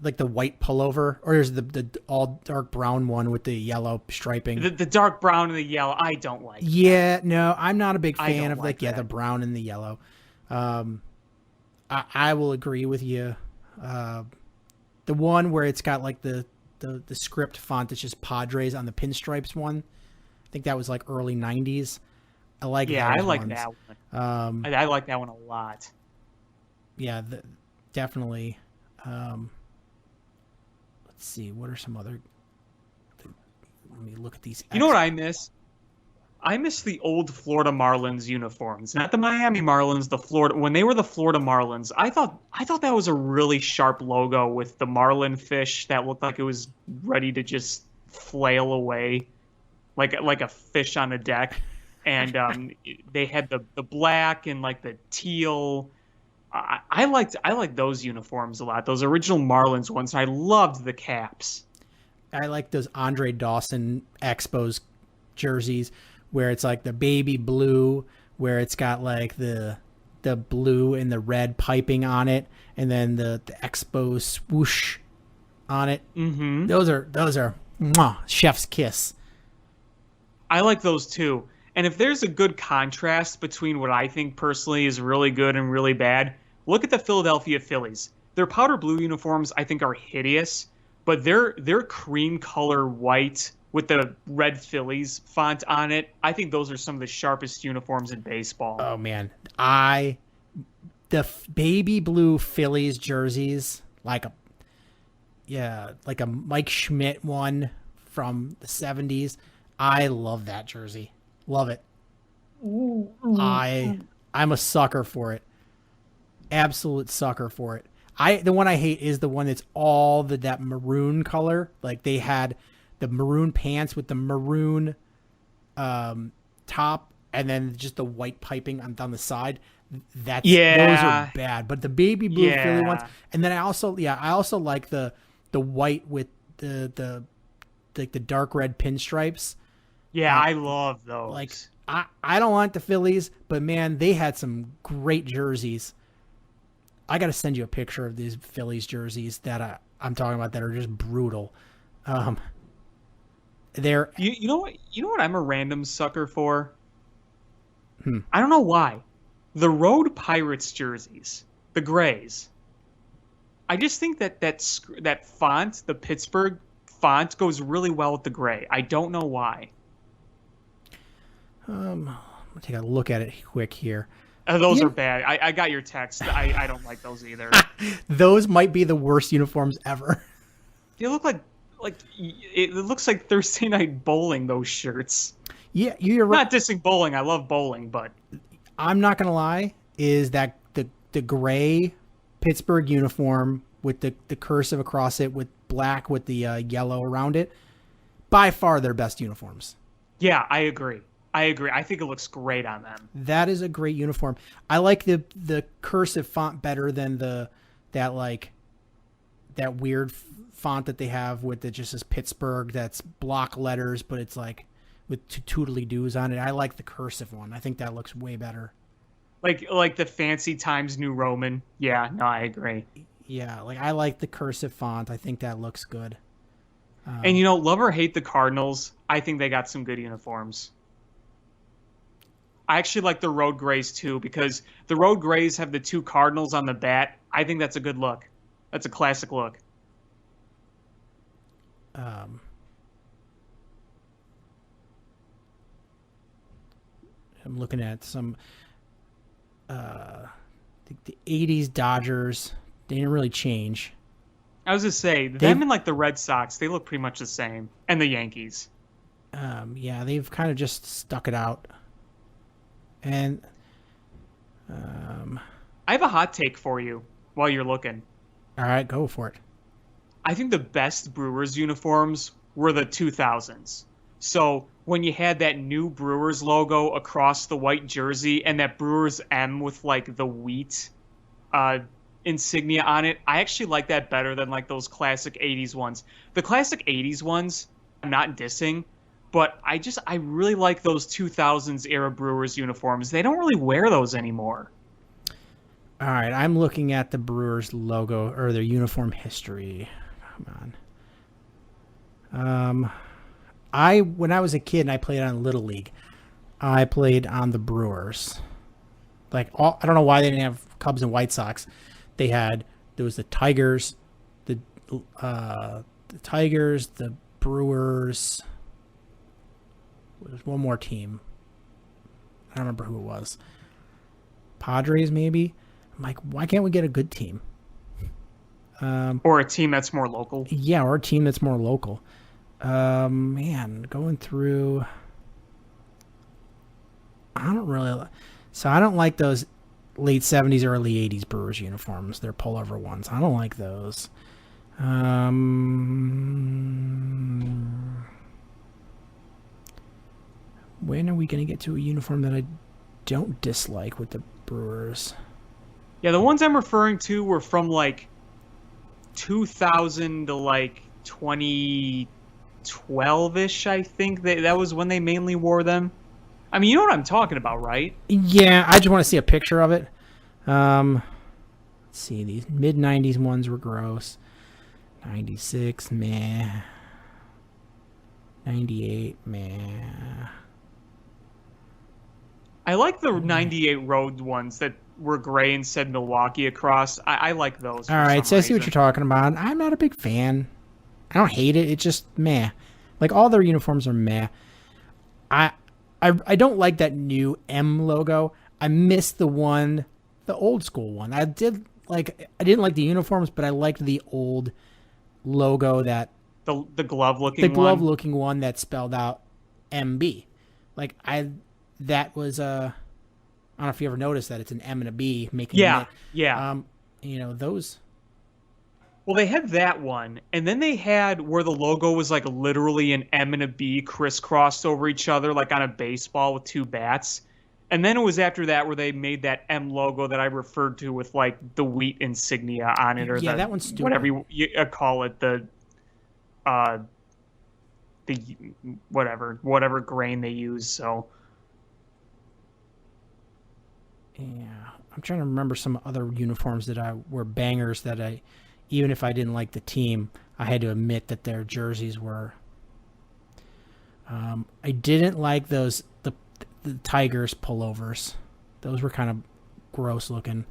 white pullover, or is the all dark brown one with the yellow striping? The dark brown and the yellow, I don't like. Yeah, no, I'm not a big fan of like the brown and the yellow. I will agree with you. The one where it's got like the script font that's just Padres on the pinstripes one. I think that was like early 90s. I like that. Yeah, I like that one. I like that one a lot. Yeah, definitely. Let's see. What are some other... Let me look at these. You know what I miss? I miss the old Florida Marlins uniforms. Not the Miami Marlins, the Florida... When they were the Florida Marlins, I thought that was a really sharp logo with the marlin fish that looked like it was ready to just flail away like a fish on a deck. And they had the black and like the teal... I liked those uniforms a lot. Those original Marlins ones. I loved the caps. I like those Andre Dawson Expos jerseys where it's like the baby blue, where it's got like the blue and the red piping on it, and then the Expos swoosh on it. Mm-hmm. Those are mwah, chef's kiss. I like those too. And if there's a good contrast between what I think personally is really good and really bad, look at the Philadelphia Phillies. Their powder blue uniforms I think are hideous, but their cream color white with the red Phillies font on it, I think those are some of the sharpest uniforms in baseball. Oh man, the baby blue Phillies jerseys, like a Mike Schmidt one from the 70s. I love that jersey. Love it. I'm a sucker for it. Absolute sucker for it. The one I hate is the one that's all that maroon color. Like they had the maroon pants with the maroon top and then just the white piping down the side. Those are bad. But the baby blue Philly ones, and then I also like the white with the dark red pinstripes. Yeah, I love those. Like I don't want the Phillies, but man, they had some great jerseys. I got to send you a picture of these Phillies jerseys that I'm talking about that are just brutal. They're you know what I'm a random sucker for? I don't know why. The Road Pirates jerseys, the grays. I just think that font, the Pittsburgh font, goes really well with the gray. I don't know why. I'm gonna take a look at it quick here. Those are bad. I got your text. I don't like those either. Those might be the worst uniforms ever. They look like it looks like Thursday Night Bowling. Those shirts. Yeah, you're right. Not dissing bowling. I love bowling, but I'm not gonna lie. Is that the gray Pittsburgh uniform with the cursive across it with black with the yellow around it? By far their best uniforms. Yeah, I agree. I think it looks great on them. That is a great uniform. I like the cursive font better than that weird font that they have with it just says Pittsburgh. That's block letters, but it's like with tootly doos on it. I like the cursive one. I think that looks way better. Like the fancy Times New Roman. Yeah, no, I agree. Yeah, like I like the cursive font. I think that looks good. And love or hate the Cardinals, I think they got some good uniforms. I actually like the Road Grays too because the Road Grays have the two Cardinals on the bat. I think that's a good look. That's a classic look. I'm looking at some the 80s Dodgers. They didn't really change. I was just say them and like the Red Sox, they look pretty much the same, and the Yankees. Yeah, they've kind of just stuck it out. And I have a hot take for you while you're looking. All right, go for it. I think the best Brewers uniforms were the 2000s. So when you had that new Brewers logo across the white jersey and that Brewers M with like the wheat insignia on it, I actually like that better than like those classic 80s ones. The classic 80s ones, I'm not dissing, but I really like those 2000s era Brewers uniforms. They don't really wear those anymore. All right, I'm looking at the Brewers logo or their uniform history. Come on. When I was a kid and I played on Little League, I played on the Brewers. I don't know why they didn't have Cubs and White Sox. There was the Tigers, the Brewers. There's one more team. I don't remember who it was. Padres, maybe. I'm like, why can't we get a good team? Or a team that's more local. Yeah, or a team that's more local. Man, going through. I don't like those late 70s, early 80s Brewers uniforms. They're pullover ones. I don't like those. When are we going to get to a uniform that I don't dislike with the Brewers? Yeah, the ones I'm referring to were from like 2000 to like 2012-ish, I think. That was when they mainly wore them. I mean, you know what I'm talking about, right? Yeah, I just want to see a picture of it. Let's see, these mid-90s ones were gross. 96, meh. 98, meh. I like the 98 road ones that were gray and said Milwaukee across. I like those. All right, so I see what you're talking about. I'm not a big fan. I don't hate it. It's just meh. Like, all their uniforms are meh. I don't like that new M logo. I miss the old school one. I didn't like the uniforms, but I liked the old logo, that the glove looking one that spelled out MB. Like, that was I don't know if you ever noticed that it's an M and a B making those. Well, they had that one, and then they had where the logo was like literally an M and a B crisscrossed over each other, like on a baseball with two bats. And then it was after that where they made that M logo that I referred to with like the wheat insignia on it, or that one's stupid. Whatever you call it, the whatever grain they use. So yeah, I'm trying to remember some other uniforms that were bangers that even if I didn't like the team, I had to admit that their jerseys were. I didn't like the Tigers pullovers. Those were kind of gross looking.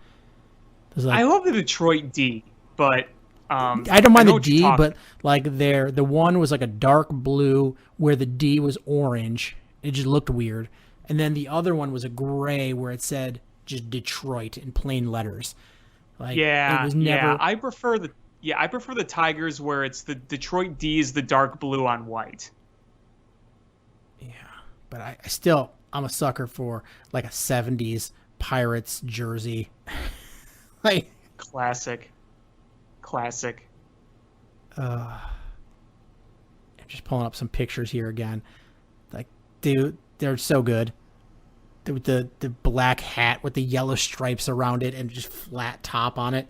I love the Detroit D, but I don't mind the D, but like the one was like a dark blue where the D was orange. It just looked weird. And then the other one was a gray where it said just Detroit in plain letters. Like, it was never. Yeah, I prefer the Tigers where it's the Detroit D is the dark blue on white. Yeah, but I'm a sucker for like a 70s Pirates jersey. Like classic. I'm just pulling up some pictures here again. Like, dude, they're so good. With the black hat with the yellow stripes around it and just flat top on it.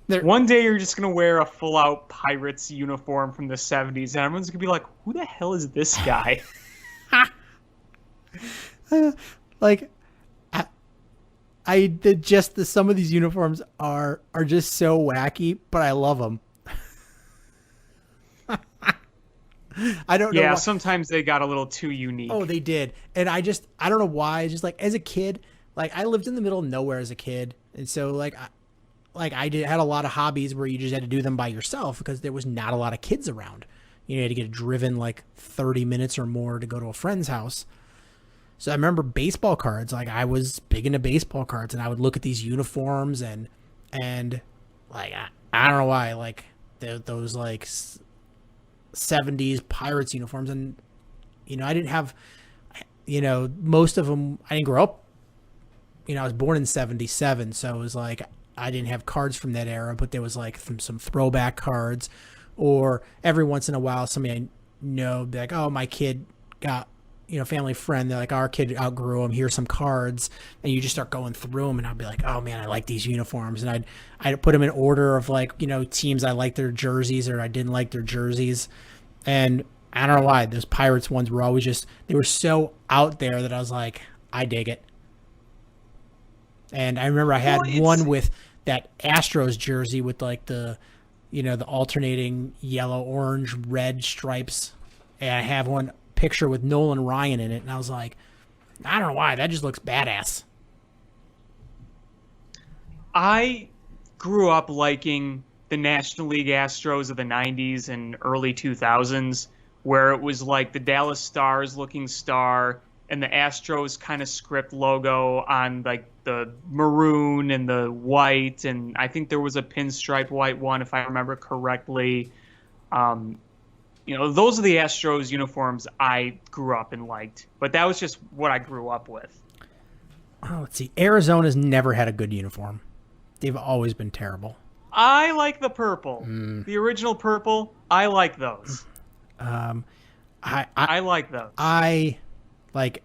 One day you're just going to wear a full-out Pirates uniform from the 70s, and everyone's going to be like, who the hell is this guy? Like, some of these uniforms are just so wacky, but I love them. I don't know. Yeah, sometimes they got a little too unique. Oh, they did. And I don't know why. Just like as a kid, like I lived in the middle of nowhere as a kid. And so had a lot of hobbies where you just had to do them by yourself because there was not a lot of kids around. You had to get driven like 30 minutes or more to go to a friend's house. So I remember baseball cards. Like I was big into baseball cards and I would look at these uniforms and like, I don't know why, like those like 70s Pirates uniforms, and I didn't have most of them. I didn't grow up, I was born in 77, so it was like I didn't have cards from that era, but there was like some throwback cards, or every once in a while somebody I know be like, oh, my kid got family friend, they're like, our kid outgrew them, here's some cards, and you just start going through them, and I'd be like, oh man, I like these uniforms, and I'd put them in order of like teams I liked their jerseys or I didn't like their jerseys. And I don't know why those Pirates ones were always they were so out there that I was like, I dig it. And I remember I had one with that Astros jersey with like the the alternating yellow, orange, red stripes, and I have one picture with Nolan Ryan in it, and I was like, I don't know why, that just looks badass. I grew up liking the National League Astros of the 90s and early 2000s, where it was like the Dallas Stars looking star and the Astros kind of script logo on like the maroon and the white, and I think there was a pinstripe white one if I remember correctly. Those are the Astros uniforms I grew up and liked, but that was just what I grew up with. Oh, let's see. Arizona's never had a good uniform. They've always been terrible. I like the purple. The original purple. I like those. I like those. I like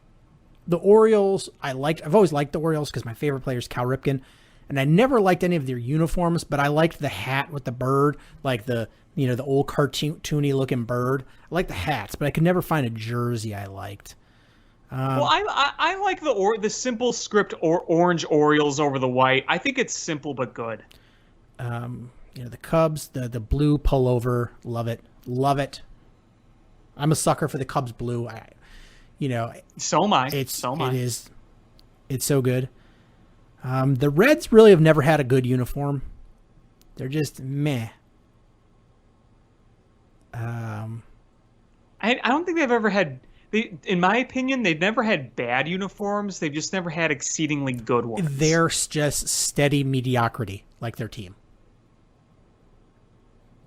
the Orioles. I've always liked the Orioles because my favorite player is Cal Ripken, and I never liked any of their uniforms, but I liked the hat with the bird, like the old cartoony looking bird. I like the hats, but I could never find a jersey I liked. Well, I like the simple script orange Orioles over the white. I think it's simple but good. the Cubs, the blue pullover, love it. Love it. I'm a sucker for the Cubs blue. So am I. It's so good. The Reds really have never had a good uniform. They're just meh. I don't think they've ever had. In my opinion, they've never had bad uniforms. They've just never had exceedingly good ones. They're just steady mediocrity, like their team.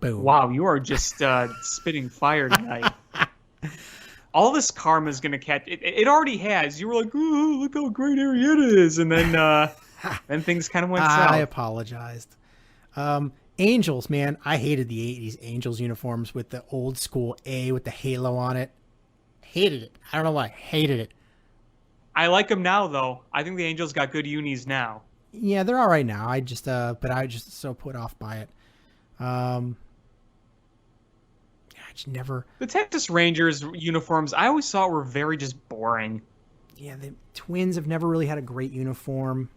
Boom. Wow, you are just spitting fire tonight. All this karma is going to catch. It already has. You were like, "Oh, look how great Arrieta is," and then things kind of went south. I apologized. Angels, man, I hated the 80s Angels uniforms with the old school A with the halo on it. Hated it. I don't know why. Hated it. I like them now, though. I think the Angels got good unis now. Yeah, they're all right now. But I just so put off by it. I just never. The Texas Rangers uniforms, I always thought were very just boring. Yeah, the Twins have never really had a great uniform.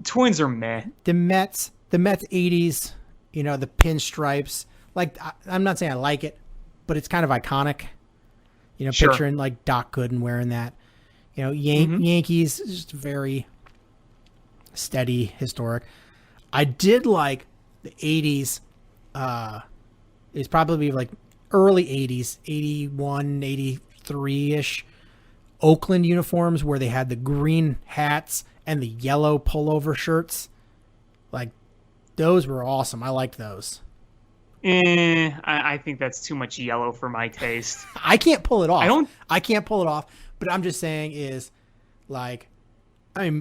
Twins are meh. The Mets 80s, the pinstripes. Like, I'm not saying I like it, but it's kind of iconic. Sure. Picturing like Doc Gooden wearing that. Yankees, just very steady, historic. I did like the 80s. It's probably like early 80s, 81, 83-ish. Oakland uniforms where they had the green hats and the yellow pullover shirts. Like, those were awesome. I liked those. I think that's too much yellow for my taste. I can't pull it off. I can't pull it off, but I'm just saying is, like,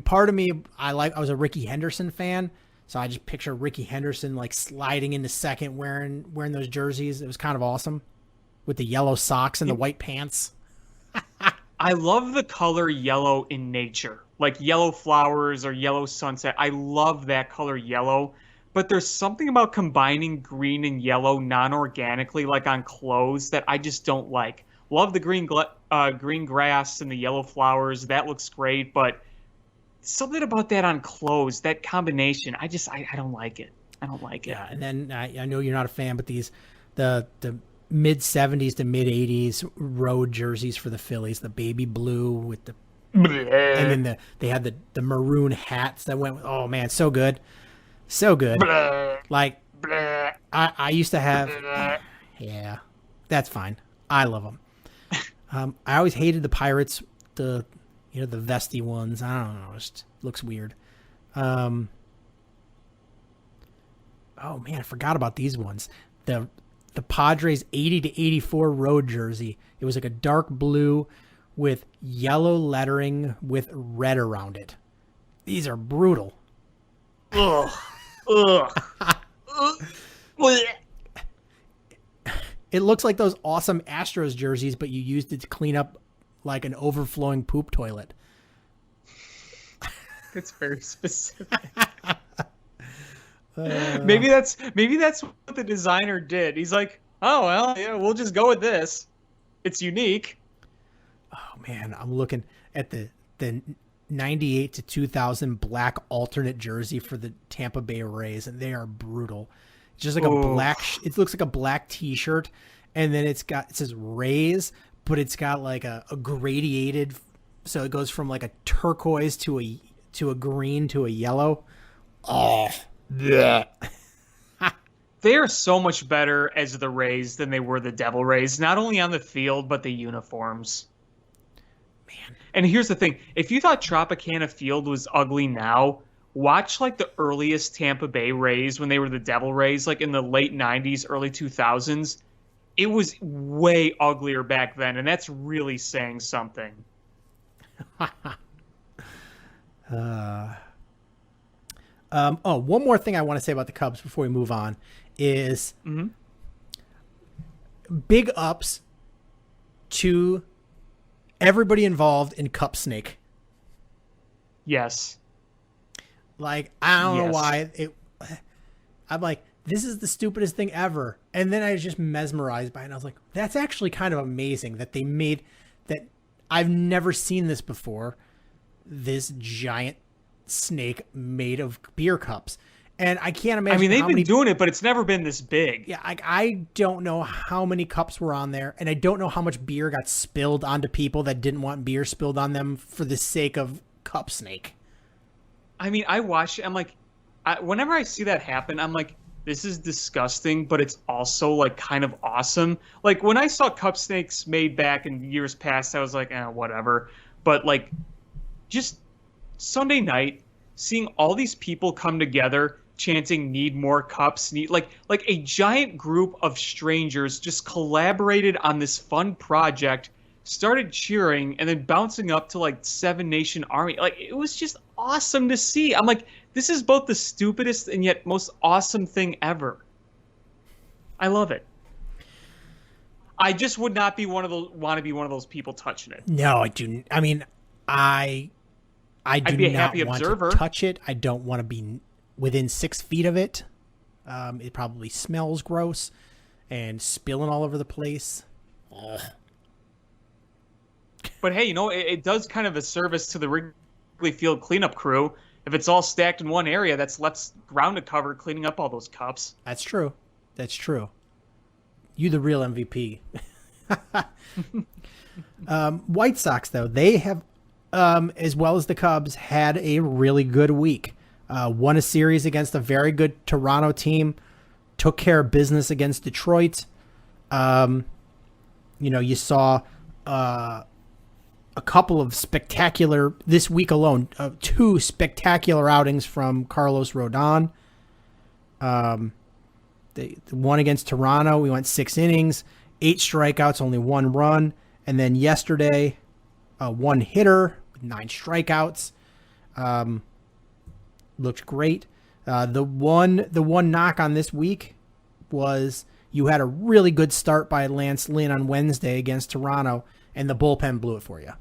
part of me, I was a Ricky Henderson fan, so I just picture Ricky Henderson, like, sliding into second wearing those jerseys. It was kind of awesome with the yellow socks and the white pants. I love the color yellow in nature, like yellow flowers or yellow sunset. I love that color yellow, but there's something about combining green and yellow non-organically, like on clothes, that I just don't like. Love the green grass and the yellow flowers. That looks great, but something about that on clothes, that combination, I don't like it. I don't like it. Yeah, and then I know you're not a fan, but the mid 70s to mid 80s road jerseys for the Phillies, the baby blue with the and then they had the maroon hats that went with, oh man, so good. So good. Like, I used to have, yeah, that's fine. I love them. I always hated the Pirates, the vesty ones. I don't know, it just looks weird. Oh man, I forgot about these ones. The Padres 80 to 84 road jersey. It was like a dark blue with yellow lettering with red around it. These are brutal. Ugh. It looks like those awesome Astros jerseys, but you used it to clean up like an overflowing poop toilet. It's very specific. Maybe that's what the designer did. He's like, oh well, yeah, we'll just go with this. It's unique. Oh man, I'm looking at the 98 to 2000 black alternate jersey for the Tampa Bay Rays, and they are brutal. It's just like a black. It looks like a black T-shirt, and then it says Rays, but it's got like a gradiated, so it goes from like a turquoise to a green to a yellow. Oh, yeah. They are so much better as the Rays than they were the Devil Rays, not only on the field but the uniforms. Man. And here's the thing: if you thought Tropicana Field was ugly now, watch like the earliest Tampa Bay Rays when they were the Devil Rays, like in the late 90s, early 2000s. It was way uglier back then, and that's really saying something. One more thing I want to say about the Cubs before we move on is big ups to everybody involved in Cup Snake. Yes. Like, I don't know why I'm like, this is the stupidest thing ever. And then I was just mesmerized by it. And I was like, that's actually kind of amazing that they made that. I've never seen this before. This giant snake made of beer cups. And I can't imagine. I mean, they've how been many, doing it, but it's never been this big. Yeah, I don't know how many cups were on there, and I don't know how much beer got spilled onto people that didn't want beer spilled on them for the sake of cup snake. I mean, I watch it. I'm like, whenever I see that happen, I'm like, this is disgusting, but it's also like kind of awesome. Like when I saw cup snakes made back in years past, I was like, whatever. But like, just Sunday night, seeing all these people come together, chanting "Need more cups," like a giant group of strangers just collaborated on this fun project, started cheering, and then bouncing up to like Seven Nation Army. Like it was just awesome to see. I'm like, this is both the stupidest and yet most awesome thing ever. I love it. I just would not be want to be one of those people touching it. No, I do. I mean, I do be a not happy want observer. to touch it. I don't want to be within 6 feet of it. It probably smells gross and spilling all over the place. Ugh. But hey, it does kind of a service to the Wrigley Field cleanup crew. If it's all stacked in one area, that's less ground to cover cleaning up all those cups. That's true. That's true. You the real MVP. White Sox, though, they have, as well as the Cubs, had a really good week. Won a series against a very good Toronto team. Took care of business against Detroit. You saw a couple of spectacular, this week alone, 2 spectacular outings from Carlos Rodon. The one against Toronto, we went 6 innings, 8 strikeouts, only 1 run. And then yesterday, 1 hitter with 9 strikeouts. Looked great. The one knock on this week was you had a really good start by Lance Lynn on Wednesday against Toronto, and the bullpen blew it for you.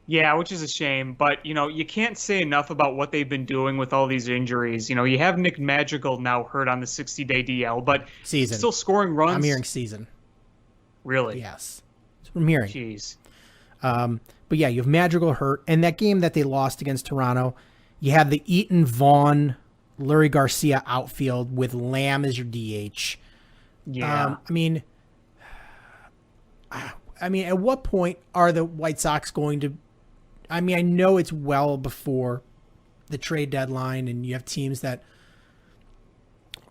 Yeah, which is a shame. But, you can't say enough about what they've been doing with all these injuries. You have Nick Madrigal now hurt on the 60-day DL, but season. Still scoring runs. I'm hearing season. Really? Yes. That's what I'm hearing. Jeez. But yeah, you have Madrigal hurt. And that game that they lost against Toronto, you have the Eaton Vaughn, Lurie Garcia outfield with Lamb as your DH. Yeah. I mean, at what point are the White Sox going to... I mean, I know it's well before the trade deadline, and you have teams that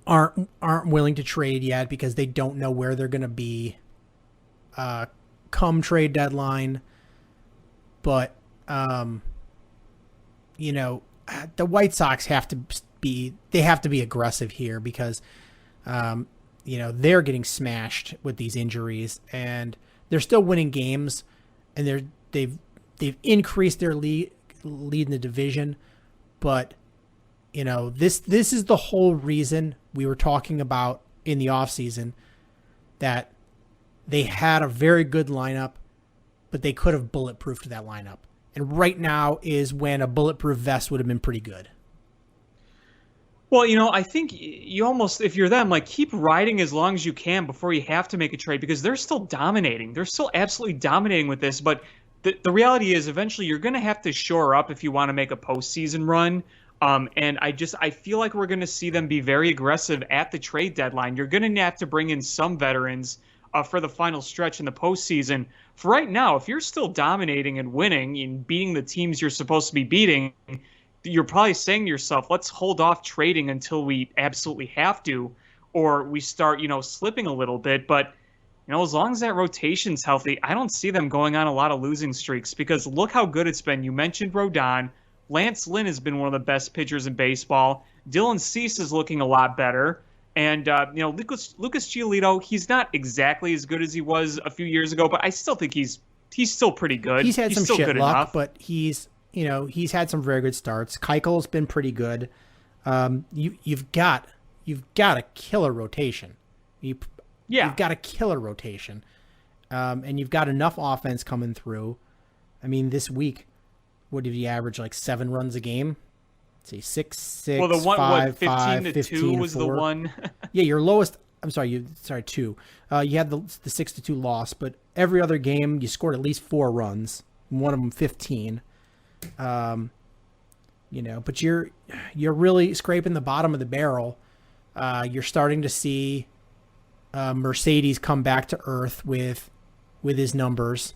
aren't willing to trade yet because they don't know where they're going to be come trade deadline. But, the White Sox have to be aggressive here because, they're getting smashed with these injuries, and they're still winning games, and they've increased their lead in the division. But, this is the whole reason we were talking about in the offseason that they had a very good lineup, but they could have bulletproofed that lineup. And right now is when a bulletproof vest would have been pretty good. Well, I think you almost, if you're them, keep riding as long as you can before you have to make a trade because they're still dominating. They're still absolutely dominating with this. But the reality is eventually you're going to have to shore up if you want to make a postseason run. And I feel like we're going to see them be very aggressive at the trade deadline. You're going to have to bring in some veterans for the final stretch in the postseason. For right now, if you're still dominating and winning and beating the teams you're supposed to be beating, you're probably saying to yourself, let's hold off trading until we absolutely have to, or we start, slipping a little bit. But, as long as that rotation's healthy, I don't see them going on a lot of losing streaks because look how good it's been. You mentioned Rodon. Lance Lynn has been one of the best pitchers in baseball. Dylan Cease is looking a lot better. And, Lucas Giolito, he's not exactly as good as he was a few years ago, but I still think he's still pretty good. He's had some still shit good luck, enough. but he's had some very good starts. Keuchel's been pretty good. You've got a killer rotation. You've got a killer rotation. And you've got enough offense coming through. I mean, this week, what did he average, 7 runs a game? See, 6, well, the one, 5, 15 5, to 15 2 to was 4. the one. Yeah, your lowest. I'm sorry, 2. You had the 6-2 loss, but every other game you scored at least 4 runs. One of them 15. You But you're really scraping the bottom of the barrel. You're starting to see Mercedes come back to earth with his numbers.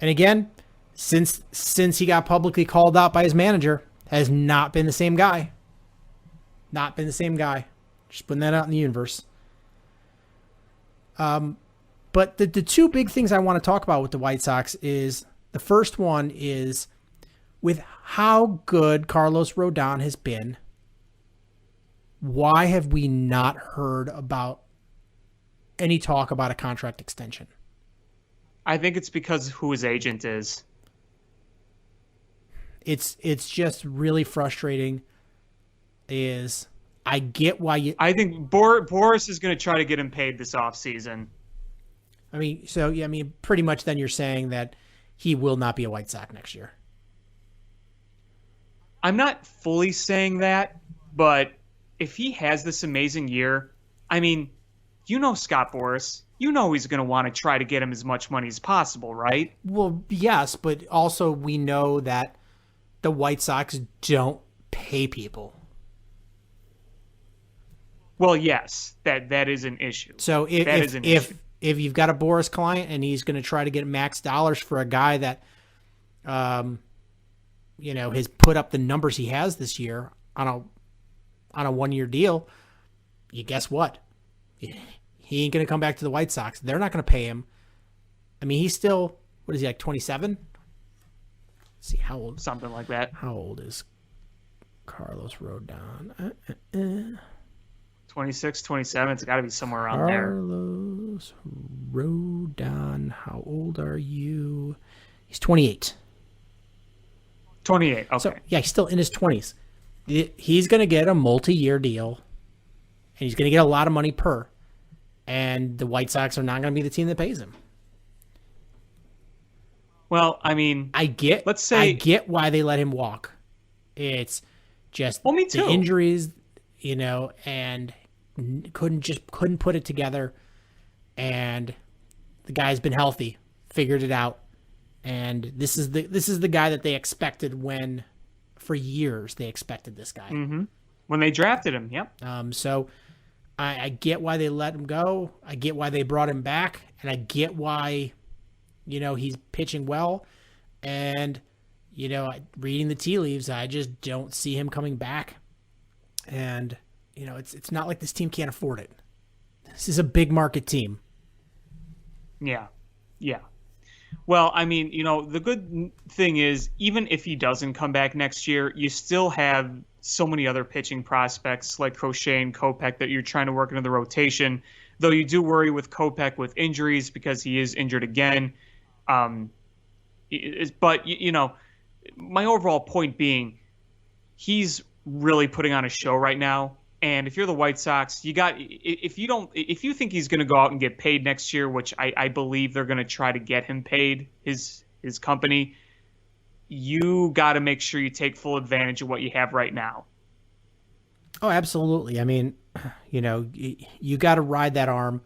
And again, since he got publicly called out by his manager, has not been the same guy. Not been the same guy. Just putting that out in the universe. But the two big things I want to talk about with the White Sox is, the first one is with how good Carlos Rodon has been. Why have we not heard about any talk about a contract extension? I think it's because who his agent is. It's just really frustrating. I get why you... I think Boris is going to try to get him paid this offseason. Pretty much then you're saying that he will not be a White Sox next year. I'm not fully saying that, but if he has this amazing year, Scott Boris, he's going to want to try to get him as much money as possible, right? Well, yes, but also we know that the White Sox don't pay people. Well, yes, that is an issue. So if you've got a Boris client and he's going to try to get max dollars for a guy that, has put up the numbers he has this year on a 1-year deal, you guess what? He ain't going to come back to the White Sox. They're not going to pay him. He's still, what is he, like 27? Let's see, how old? Something like that. How old is Carlos Rodon? 26, 27. It's got to be somewhere around there. Carlos Rodon, how old are you? He's 28. 28, okay. So, yeah, he's still in his 20s. He's going to get a multi-year deal, and he's going to get a lot of money per. And the White Sox are not going to be the team that pays him. Well, I get why they let him walk. It's just me too. The injuries, and couldn't put it together. And the guy's been healthy, figured it out. And this is the guy that they expected for years they expected this guy. Mm-hmm. When they drafted him, yep. So I get why they let him go. I get why they brought him back. And I get why, he's pitching well. And, reading the tea leaves, I just don't see him coming back. And, it's not like this team can't afford it. This is a big market team. Yeah. Yeah. Well, the good thing is, even if he doesn't come back next year, you still have so many other pitching prospects like Crochet and Kopech that you're trying to work into the rotation, though you do worry with Kopech with injuries because he is injured again. But, my overall point being, he's really putting on a show right now. And if you're the White Sox, if you think he's going to go out and get paid next year, which I believe they're going to try to get him paid, his company, you got to make sure you take full advantage of what you have right now. Oh, absolutely. You got to ride that arm.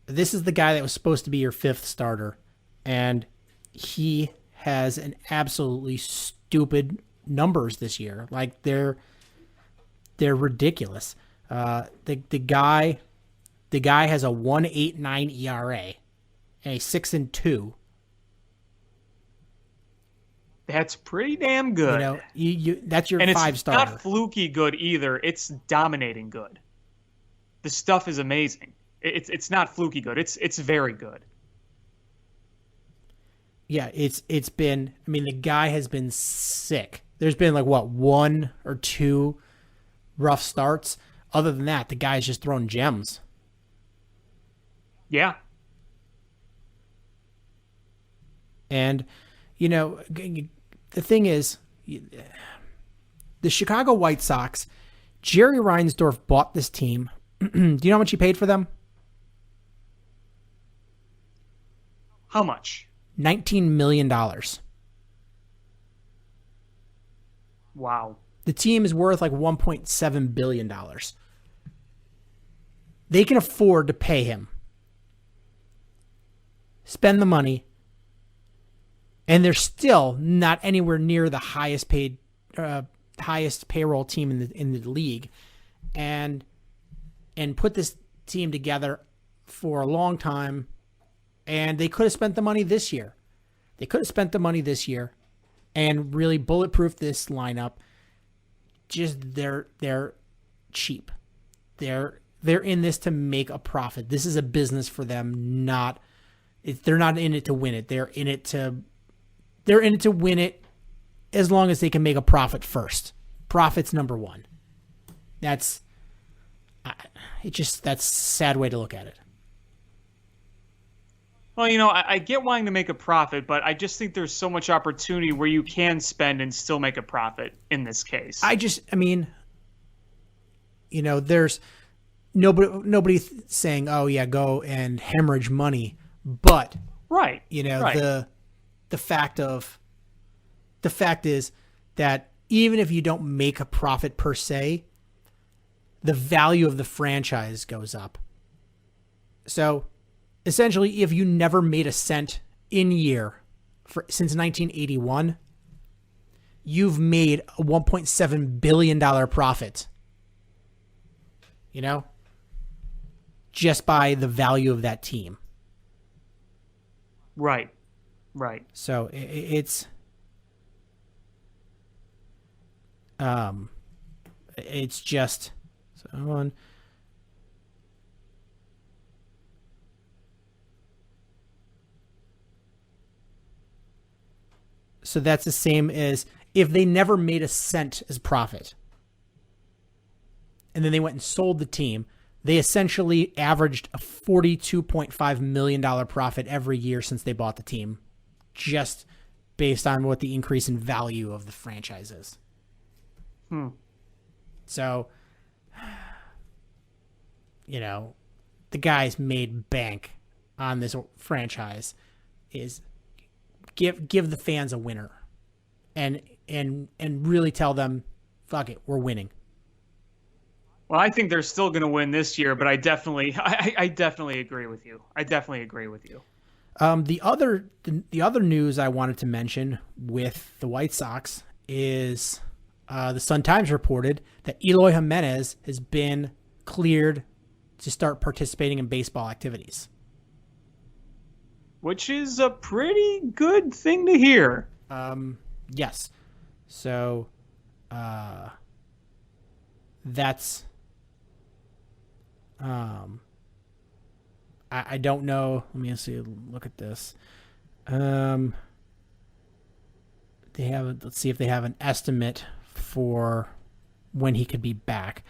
This is the guy that was supposed to be your fifth starter, and he has an absolutely stupid numbers this year. Like they're ridiculous. The guy has a 1.89 ERA and a 6.2. That's pretty damn good. That's your and five starter. It's not fluky good either. It's dominating good. The stuff is amazing. It's not fluky good. It's very good. Yeah, it's been. The guy has been sick. There's been one or two rough starts. Other than that, the guy's just throwing gems. Yeah. And, the thing is, the Chicago White Sox, Jerry Reinsdorf bought this team. Do you know how much he paid for them? How much? $19 million. Wow. The team is worth $1.7 billion. They can afford to pay him. Spend the money. And they're still not anywhere near the highest paid highest payroll team in the league, and put this team together for a long time. And they could have spent the money this year. And really bulletproof this lineup. Just they're cheap. They're in this to make a profit. This is a business for them. They're not in it to win it. They're in it to win it as long as they can make a profit first. Profit's number one. That's a sad way to look at it. Well, I get wanting to make a profit, but I just think there's so much opportunity where you can spend and still make a profit in this case. There's nobody saying, oh yeah, go and hemorrhage money. But right. The fact is that even if you don't make a profit per se, the value of the franchise goes up. So essentially, if you never made a cent in year since 1981, you've made a $1.7 billion profit. Just by the value of that team. Right. So it's just someone. So that's the same as if they never made a cent as profit, and then they went and sold the team. They essentially averaged a $42.5 million profit every year since they bought the team, just based on what the increase in value of the franchise is. So, the guys made bank on this franchise. Is give the fans a winner, and really tell them, fuck it, we're winning. Well, I think they're still going to win this year, but I definitely agree with you. The other news I wanted to mention with the White Sox is the Sun-Times reported that Eloy Jimenez has been cleared to start participating in baseball activities. Which is a pretty good thing to hear. Yes. So, that's... I don't know. Let me see. Look at this. Let's see if they have an estimate for when he could be back.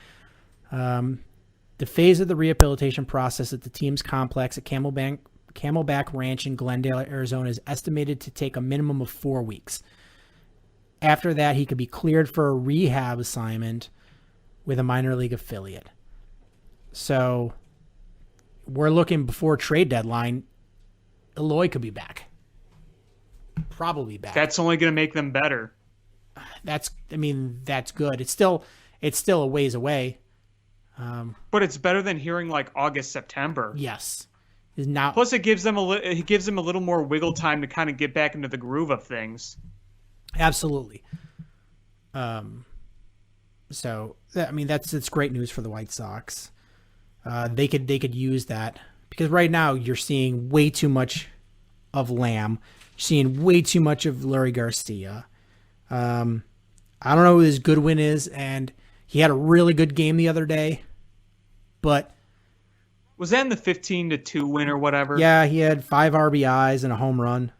The phase of the rehabilitation process at the team's complex at Camelback Ranch in Glendale, Arizona is estimated to take a minimum of 4 weeks. After that, he could be cleared for a rehab assignment with a minor league affiliate. So we're looking before trade deadline. Eloy could be back. Probably back. That's only going to make them better. That's good. It's still a ways away. But it's better than hearing like August, September. Yes. Plus, it gives them a little more wiggle time to kind of get back into the groove of things. Absolutely. So that's great news for the White Sox. They could use that because right now you're seeing way too much of Lamb, you're seeing way too much of Leury Garcia. I don't know who his Goodwin is, and he had a really good game the other day, but was that in the 15-2 win or whatever? Yeah, he had 5 RBIs and a home run.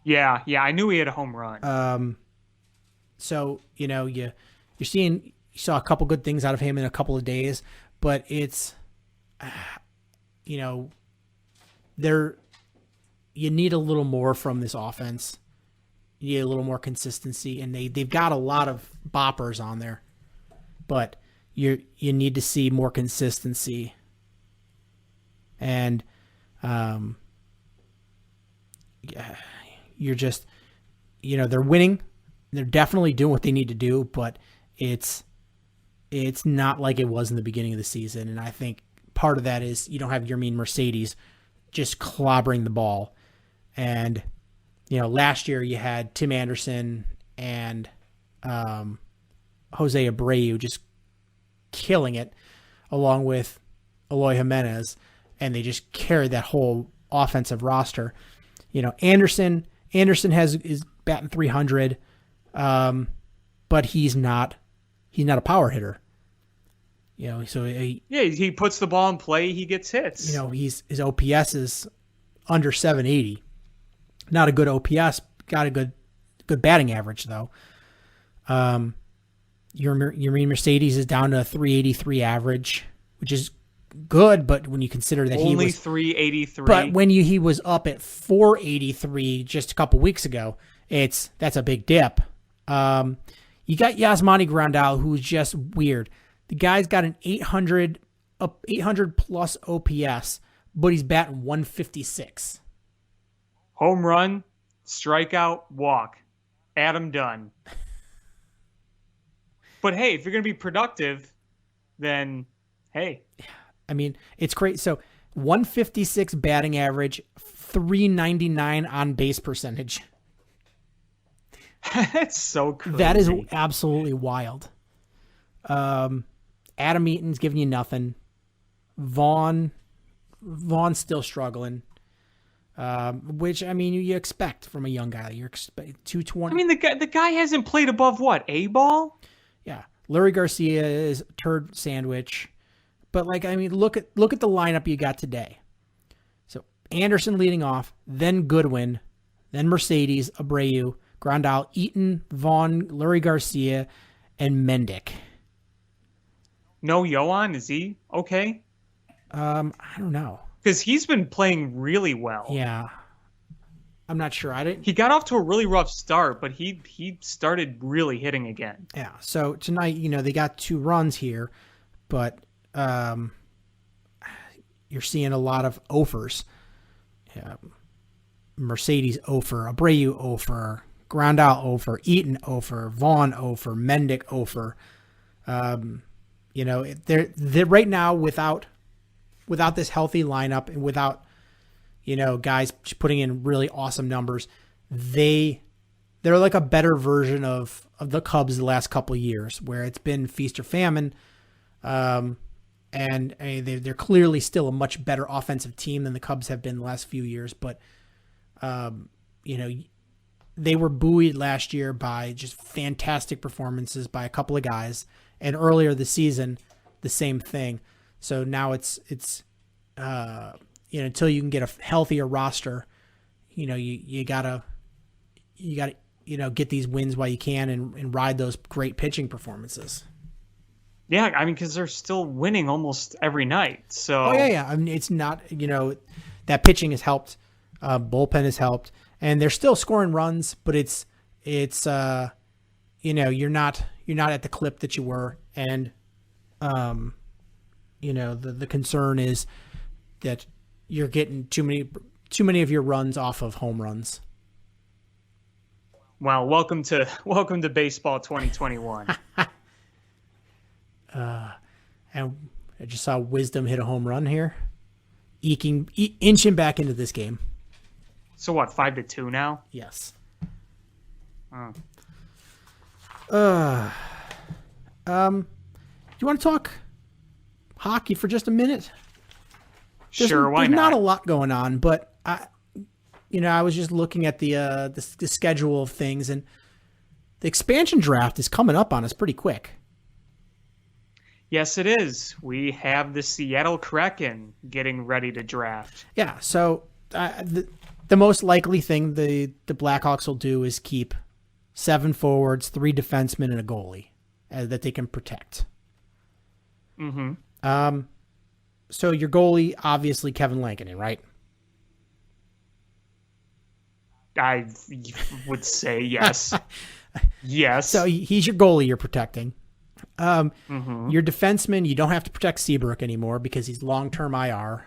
Yeah, I knew he had a home run. So you saw a couple good things out of him in a couple of days, but it's, you need a little more from this offense. You need a little more consistency, and they've got a lot of boppers on there, but you need to see more consistency. And you're just, they're winning. They're definitely doing what they need to do, but it's not like it was in the beginning of the season. And I think part of that is you don't have Yermin Mercedes just clobbering the ball. And, last year you had Tim Anderson and Jose Abreu just killing it, along with Eloy Jimenez, and they just carried that whole offensive roster. Anderson is batting 300, but he's not a power hitter. So he puts the ball in play, he gets hits. His OPS is under 780. Not a good OPS, got a good batting average though. Yermin Mercedes is down to a 383 average, which is good, but when you consider that only he was 383, but when he was up at 483 just a couple weeks ago, that's a big dip. You got Yasmani Grandal, who's just weird. The guy's got an 800 plus OPS, but he's batting 156. Home run, strikeout, walk. Adam Dunn. But hey, if you're going to be productive, then hey. I mean, it's great. So 156 batting average, 399 on base percentage. That's so crazy. That is absolutely wild. Adam Eaton's giving you nothing. Vaughn's still struggling. Which, I mean, you expect from a young guy. You're 220. I mean, the guy hasn't played above what, A-ball? Yeah. Larry Garcia is turd sandwich. But look at the lineup you got today. So Anderson leading off, then Goodwin, then Mercedes, Abreu, Grandal, Eaton, Vaughn, Larry Garcia, and Mendick. No Yohan, is he okay? I don't know. Because he's been playing really well. Yeah. I'm not sure. He got off to a really rough start, but he started really hitting again. Yeah. So tonight, they got 2 runs here, but you're seeing a lot of offers. Mercedes offer, Abreu offer, Grandal offer, Eaton offer, Vaughn offer, Mendick offer. They're right now without this healthy lineup and without guys putting in really awesome numbers, they're like a better version of the Cubs the last couple of years, where it's been feast or famine. And they're clearly still a much better offensive team than the Cubs have been the last few years. But, they were buoyed last year by just fantastic performances by a couple of guys. And earlier this season, the same thing. So now it's until you can get a healthier roster, you gotta get these wins while you can and ride those great pitching performances. Yeah, I mean, because they're still winning almost every night. So oh yeah. I mean, it's not that pitching has helped, bullpen has helped, and they're still scoring runs, but it's you're not at the clip that you were, and the concern is that you're getting too many of your runs off of home runs. Well, welcome to baseball 2021. And I just saw Wisdom hit a home run here, inching back into this game. So what, 5-2 now? Yes. Oh. Do you want to talk hockey for just a minute? Sure, why not? There's not a lot going on, but I was just looking at the schedule of things, and the expansion draft is coming up on us pretty quick. Yes, it is. We have the Seattle Kraken getting ready to draft. Yeah, so the most likely thing the Blackhawks will do is keep 7 forwards, 3 defensemen, and a goalie that they can protect. Mm-hmm. So your goalie, obviously Kevin Lankinen, right? I would say yes. Yes. So he's your goalie you're protecting. Mm-hmm. Your defenseman, you don't have to protect Seabrook anymore because he's long-term IR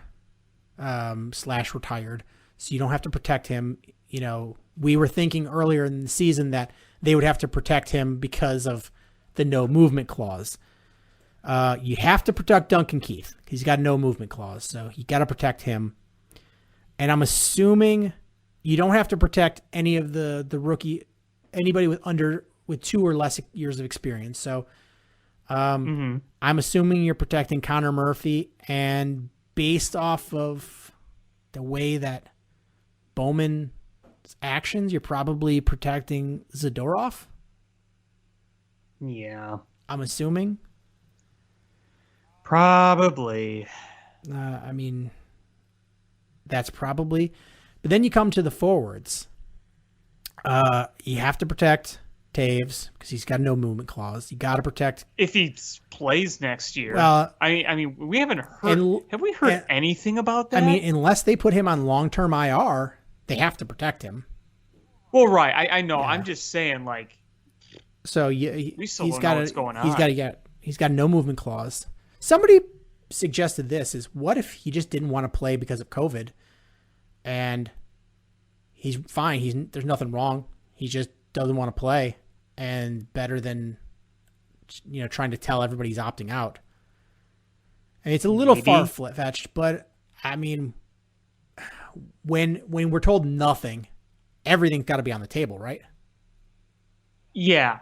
/ retired. So you don't have to protect him. We were thinking earlier in the season that they would have to protect him because of the no movement clause. You have to protect Duncan Keith because he's got a no movement clause. So you got to protect him. And I'm assuming you don't have to protect any of the rookie, anybody with under with 2 or less years of experience. So I'm assuming you're protecting Connor Murphy, and based off of the way that Bowman's actions, you're probably protecting Zadorov. Yeah. I'm assuming. Probably. I mean, that's probably. But then you come to the forwards. You have to protect Taves because he's got no movement clause. You got to protect if he plays next year. Well, I mean, we haven't heard. Have we heard anything about that? I mean, unless they put him on long-term IR, they have to protect him. Well, right. I know. Yeah. I'm just saying, like. So we still don't know what's going on. He's got no movement clause. Somebody suggested this: is what if he just didn't want to play because of COVID, and he's fine. There's nothing wrong. He just doesn't want to play, and better than trying to tell everybody he's opting out. And it's a little far-fetched, but I mean, when we're told nothing, everything's got to be on the table, right? Yeah.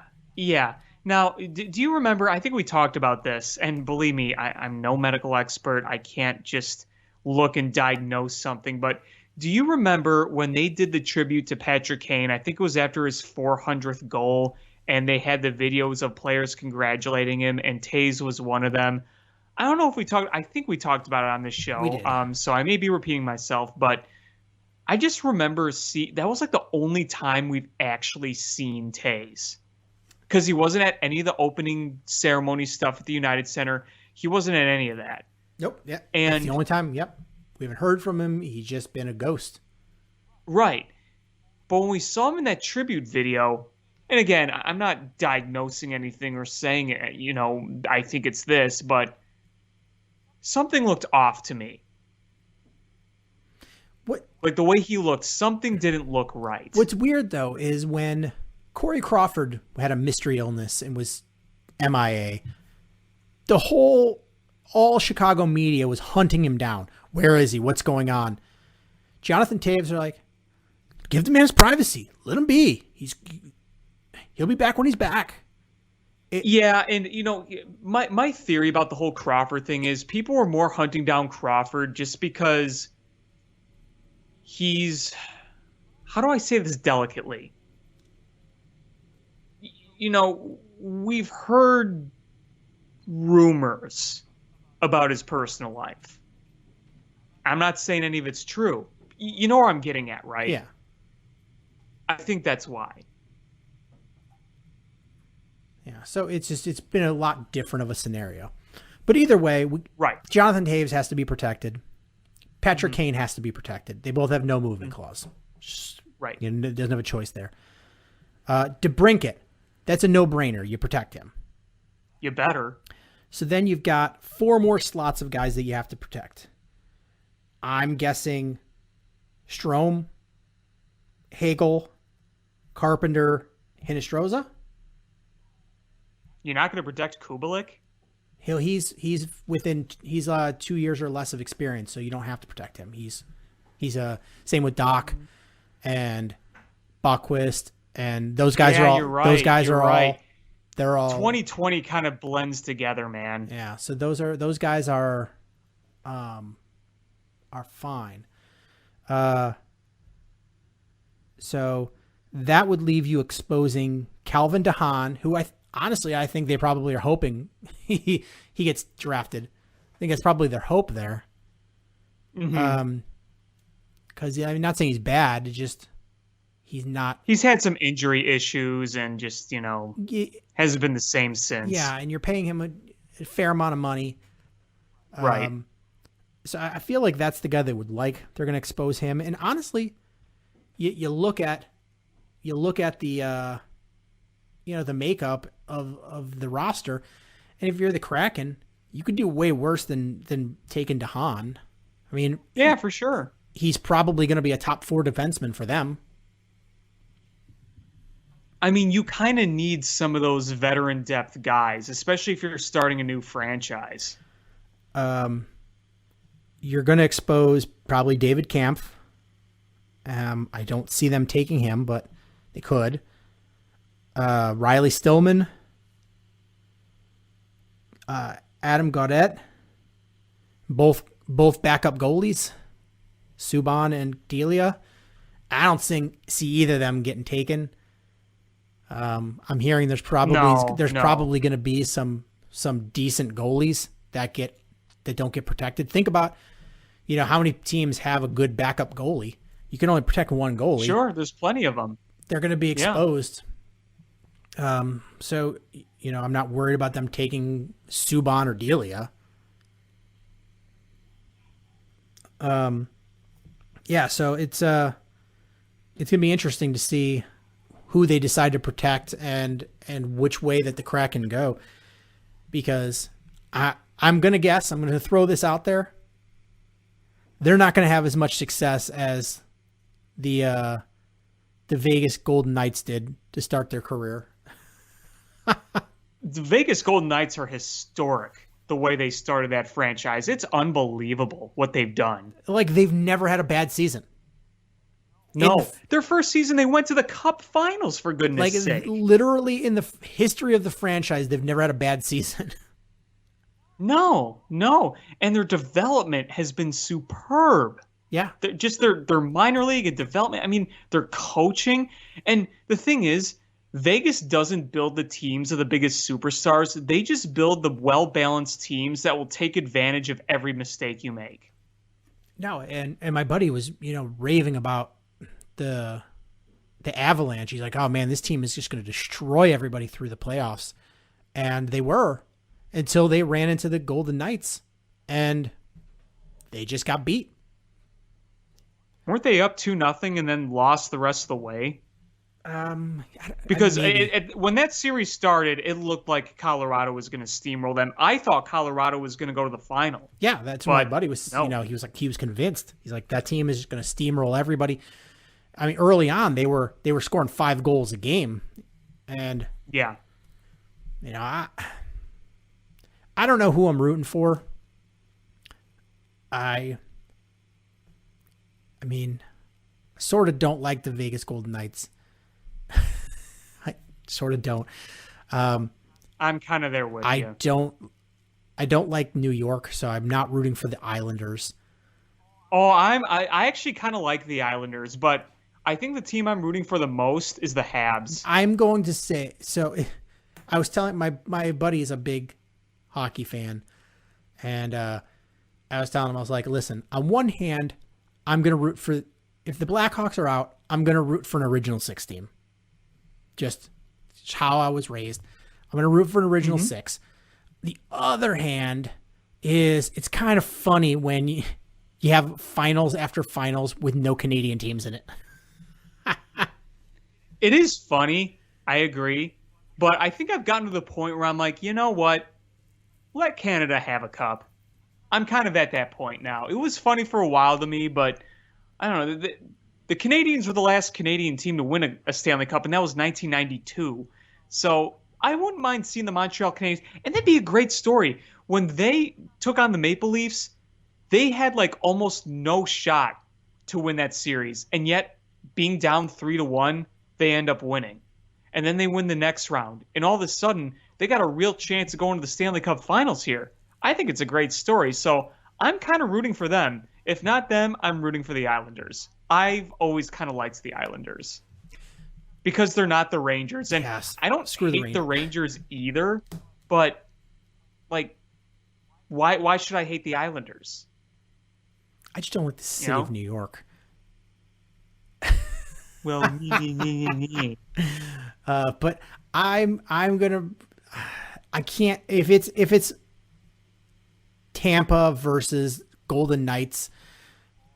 Now, do you remember, I think we talked about this, and believe me, I'm no medical expert. I can't just look and diagnose something, but do you remember when they did the tribute to Patrick Kane? I think it was after his 400th goal, and they had the videos of players congratulating him, and Taves was one of them. I don't know if I think we talked about it on this show, we did. So I may be repeating myself, but I just remember that was like the only time we've actually seen Taves. Because he wasn't at any of the opening ceremony stuff at the United Center. He wasn't at any of that. Nope. Yeah. And that's the only time. Yep. We haven't heard from him. He's just been a ghost. Right. But when we saw him in that tribute video, and again, I'm not diagnosing anything or saying, I think it's this, but something looked off to me. What? Like the way he looked, something didn't look right. What's weird, though, is when Corey Crawford had a mystery illness and was MIA, all Chicago media was hunting him down. Where is he? What's going on? Jonathan Taves are like, give the man his privacy. Let him be. He'll be back when he's back. Yeah, and my theory about the whole Crawford thing is people were more hunting down Crawford just because he's, how do I say this delicately? We've heard rumors about his personal life. I'm not saying any of it's true. You know where I'm getting at, right? Yeah. I think that's why. Yeah, so it's been a lot different of a scenario. But either way, right. Jonathan Taves has to be protected. Patrick Kane has to be protected. They both have no movement clause. Right. Doesn't have a choice there. DeBrincat, that's a no-brainer. You protect him. You better. So then you've got 4 more slots of guys that you have to protect. I'm guessing Strome, Hagel, Carpenter, Hinostroza. You're not going to protect Kubelik? He's 2 years or less of experience, so you don't have to protect him. He's same with Doc and Bachquist, and those guys are all. You're right. Those guys you're are right. all. They're all. 2020 kind of blends together, man. Yeah, so those guys are fine. So that would leave you exposing Calvin DeHaan, who I think they probably are hoping he gets drafted. I think that's probably their hope there. Mm-hmm. Because I'm not saying he's bad. It's just he's not. He's had some injury issues and just hasn't been the same since. Yeah, and you're paying him a fair amount of money. Right. So I feel like that's the guy they would like. They're going to expose him. And honestly, you look at the the makeup of the roster, and if you're the Kraken, you could do way worse than taking DeHaan. I mean, yeah, for sure. He's probably going to be a top 4 defenseman for them. I mean, you kind of need some of those veteran depth guys, especially if you're starting a new franchise. You're going to expose probably David Kampf. I don't see them taking him, but they could. Riley Stillman, Adam Gaudette, both backup goalies, Subban and Delia. I don't see either of them getting taken. I'm hearing there's probably going to be some decent goalies that don't get protected. Think about, how many teams have a good backup goalie. You can only protect one goalie. Sure, there's plenty of them. They're going to be exposed. Yeah. So, I'm not worried about them taking Subban or Delia. Yeah, so it's going to be interesting to see who they decide to protect and which way that the Kraken go. Because I'm going to guess, I'm going to throw this out there. They're not going to have as much success as the Vegas Golden Knights did to start their career. The Vegas Golden Knights are historic, the way they started that franchise. It's unbelievable what they've done. Like, they've never had a bad season. No, their first season, they went to the Cup Finals, for goodness sake. Literally in the history of the franchise, they've never had a bad season. No. And their development has been superb. Yeah. Their minor league and development. I mean, their coaching. And the thing is, Vegas doesn't build the teams of the biggest superstars. They just build the well-balanced teams that will take advantage of every mistake you make. No, and my buddy was, raving about the Avalanche. He's like, oh man, this team is just going to destroy everybody through the playoffs. And they were, until they ran into the Golden Knights and they just got beat. Weren't they up 2-0 and then lost the rest of the way? Because when that series started, it looked like Colorado was going to steamroll them. I thought Colorado was going to go to the final. Yeah, that's what my buddy was. No. He was convinced. He's like, that team is just going to steamroll everybody. I mean, early on, they were scoring 5 goals a game, and yeah, I don't know who I'm rooting for. I mean, sort of don't like the Vegas Golden Knights. I sort of don't. I'm kind of there with you. I don't like New York, so I'm not rooting for the Islanders. Oh, I actually kind of like the Islanders, but I think the team I'm rooting for the most is the Habs. I'm going to say, so I was telling my buddy is a big hockey fan, and I was telling him, I was like, listen, on one hand, I'm going to root for, if the Blackhawks are out, I'm going to root for an original 6 team. Just how I was raised. I'm going to root for an original 6. The other hand is, it's kind of funny when you have finals after finals with no Canadian teams in it. It is funny. I agree. But I think I've gotten to the point where I'm like, you know what? Let Canada have a cup. I'm kind of at that point now. It was funny for a while to me, but I don't know. The Canadians were the last Canadian team to win a Stanley Cup, and that was 1992. So I wouldn't mind seeing the Montreal Canadiens. And that'd be a great story. When they took on the Maple Leafs, they had like almost no shot to win that series. And yet, being down 3-1, they end up winning. And then they win the next round. And all of a sudden, they got a real chance of going to the Stanley Cup Finals here. I think it's a great story. So I'm kind of rooting for them. If not them, I'm rooting for the Islanders. I've always kind of liked the Islanders because they're not the Rangers. And yes, I don't hate the Rangers either, but like, why should I hate the Islanders? I just don't like the city of New York. Well, but I'm gonna. I can't if it's Tampa versus Golden Knights.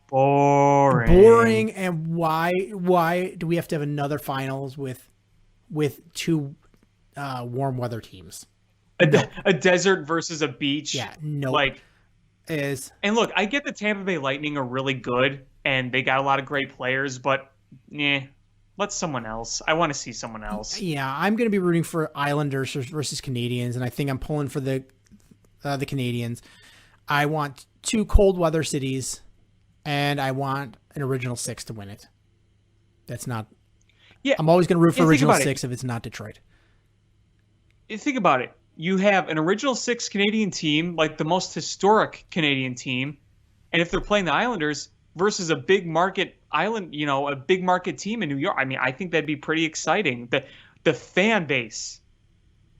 Boring. And why do we have to have another finals with 2 warm weather teams? A desert versus a beach. Yeah, no. And look, I get the Tampa Bay Lightning are really good and they got a lot of great players, but let someone else. I want to see someone else. Yeah, I'm going to be rooting for Islanders versus Canadians, and I think I'm pulling for the Canadians. I want 2 cold weather cities, and I want an original 6 to win it. That's not. Yeah, I'm always going to root for and think Original about it. Six if it's not Detroit. Think about it. You have an Original Six Canadian team, like the most historic Canadian team, and if they're playing the Islanders versus a big market island, a big market team in New York, I mean, I think that'd be pretty exciting. The fan base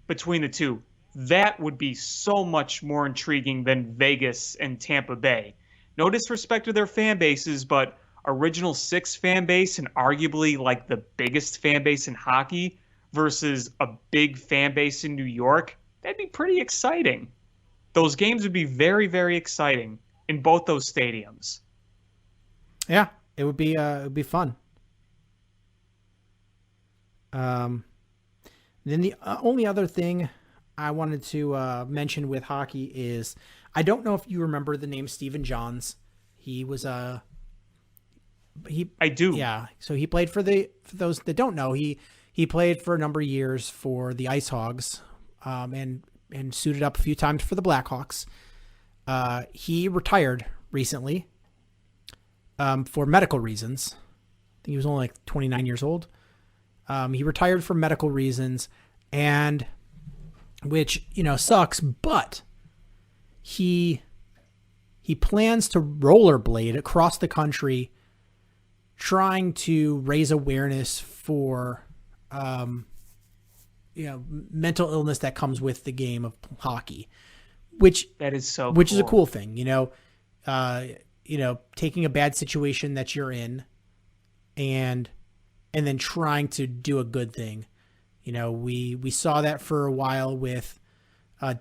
between the two, that would be so much more intriguing than Vegas and Tampa Bay. No disrespect to their fan bases, but Original Six fan base and arguably like the biggest fan base in hockey versus a big fan base in New York, that'd be pretty exciting. Those games would be very, very exciting in both those stadiums. Yeah, it would be fun. Then the only other thing I wanted to mention with hockey is, I don't know if you remember the name Stephen Johns. He was I do. Yeah, so he played for those that don't know, he played for a number of years for the Ice Hogs, and suited up a few times for the Blackhawks. He retired recently for medical reasons. I think he was only like 29 years old. He retired for medical reasons, and which, sucks, but he plans to rollerblade across the country trying to raise awareness for mental illness that comes with the game of hockey, which is a cool thing, taking a bad situation that you're in and then trying to do a good thing. We saw that for a while with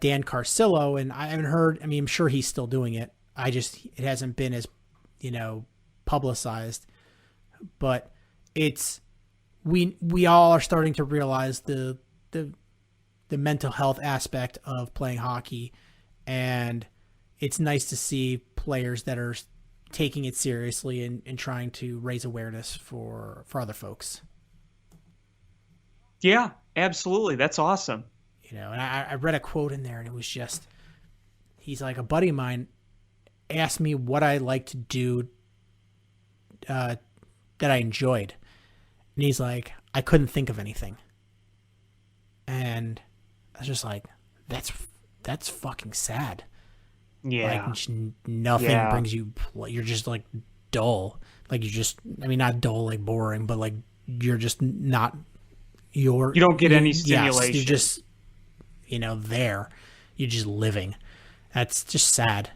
Dan Carcillo, and I haven't heard, I'm sure he's still doing it. It hasn't been as, publicized, but we all are starting to realize the mental health aspect of playing hockey, and it's nice to see players that are taking it seriously and trying to raise awareness for other folks. Yeah, absolutely. That's awesome. And I read a quote in there, and it was just, he's like, a buddy of mine asked me what I like to do that I enjoyed. And he's like, I couldn't think of anything. And I was just like, that's fucking sad. Yeah. Like, nothing brings you, you're just like dull. Like, you just, not dull, like boring, but like, you're just not, you don't get any stimulation. Yes, you're just, there. You're just living. That's just sad.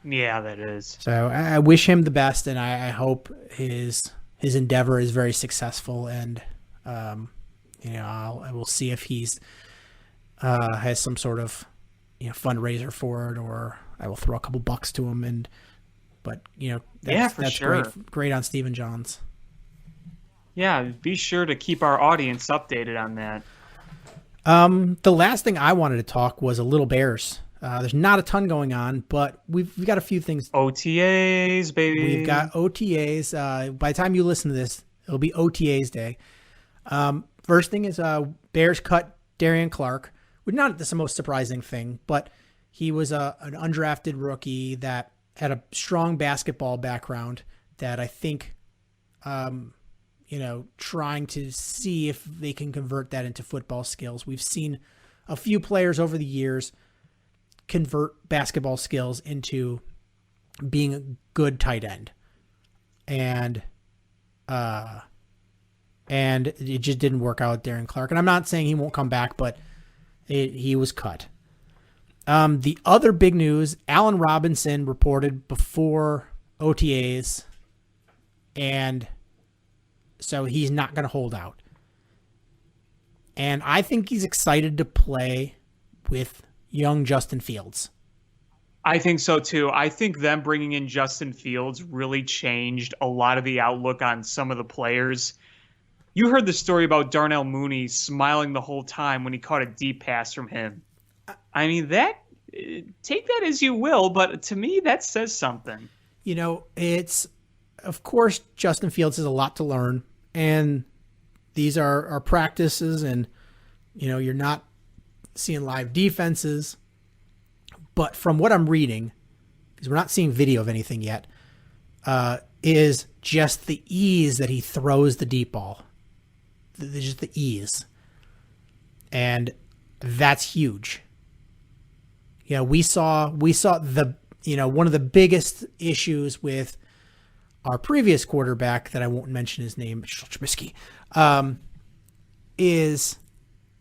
Yeah, that is. So I wish him the best, and I hope his endeavor is very successful, and I will see if he's has some sort of fundraiser for it, or I will throw a couple bucks to him. That's sure. Great on Stephen Johns. Yeah, be sure to keep our audience updated on that. The last thing I wanted to talk was a little Bears. There's not a ton going on, but we've got a few things. OTAs, baby. We've got OTAs. By the time you listen to this, it'll be OTAs day. First thing is Bears cut Darian Clark, which not the most surprising thing, but he was an undrafted rookie that had a strong basketball background that I think, trying to see if they can convert that into football skills. We've seen a few players over the years convert basketball skills into being a good tight end. And it just didn't work out with Darren Clark. And I'm not saying he won't come back, but he was cut. The other big news, Allen Robinson reported before OTAs, and so he's not going to hold out. And I think he's excited to play with young Justin Fields. I think so too. I think them bringing in Justin Fields really changed a lot of the outlook on some of the players. You heard the story about Darnell Mooney smiling the whole time when he caught a deep pass from him. I mean, take that as you will, but to me, that says something. It's, of course, Justin Fields has a lot to learn, and these are practices, and, you're not seeing live defenses. But from what I'm reading, because we're not seeing video of anything yet, is just the ease that he throws the deep ball. just the ease. And that's huge. You know, we saw the, you know, one of the biggest issues with our previous quarterback that I won't mention his name, Swerski, is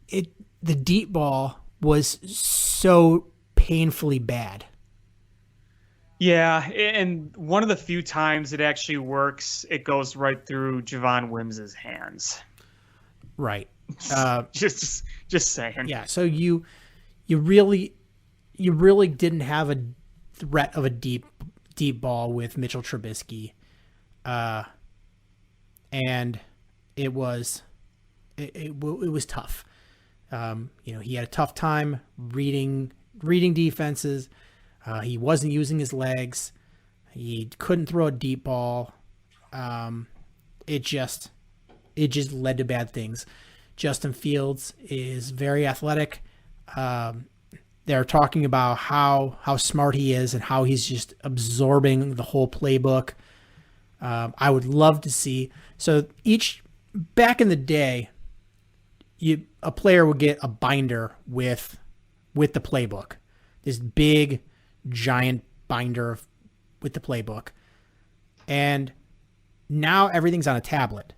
the deep ball was so painfully bad. Yeah, and one of the few times it actually works, it goes right through Javon Wims's hands. Right. Just saying. Yeah. So you really didn't have a threat of a deep ball with Mitchell Trubisky, and it was tough. You know, he had a tough time reading defenses. He wasn't using his legs. He couldn't throw a deep ball. It just led to bad things. Justin Fields is very athletic. They're talking about how smart he is and how he's just absorbing the whole playbook. I would love to see. So back in the day, a player would get a binder with the playbook, this big giant binder with the playbook, and now everything's on a tablet.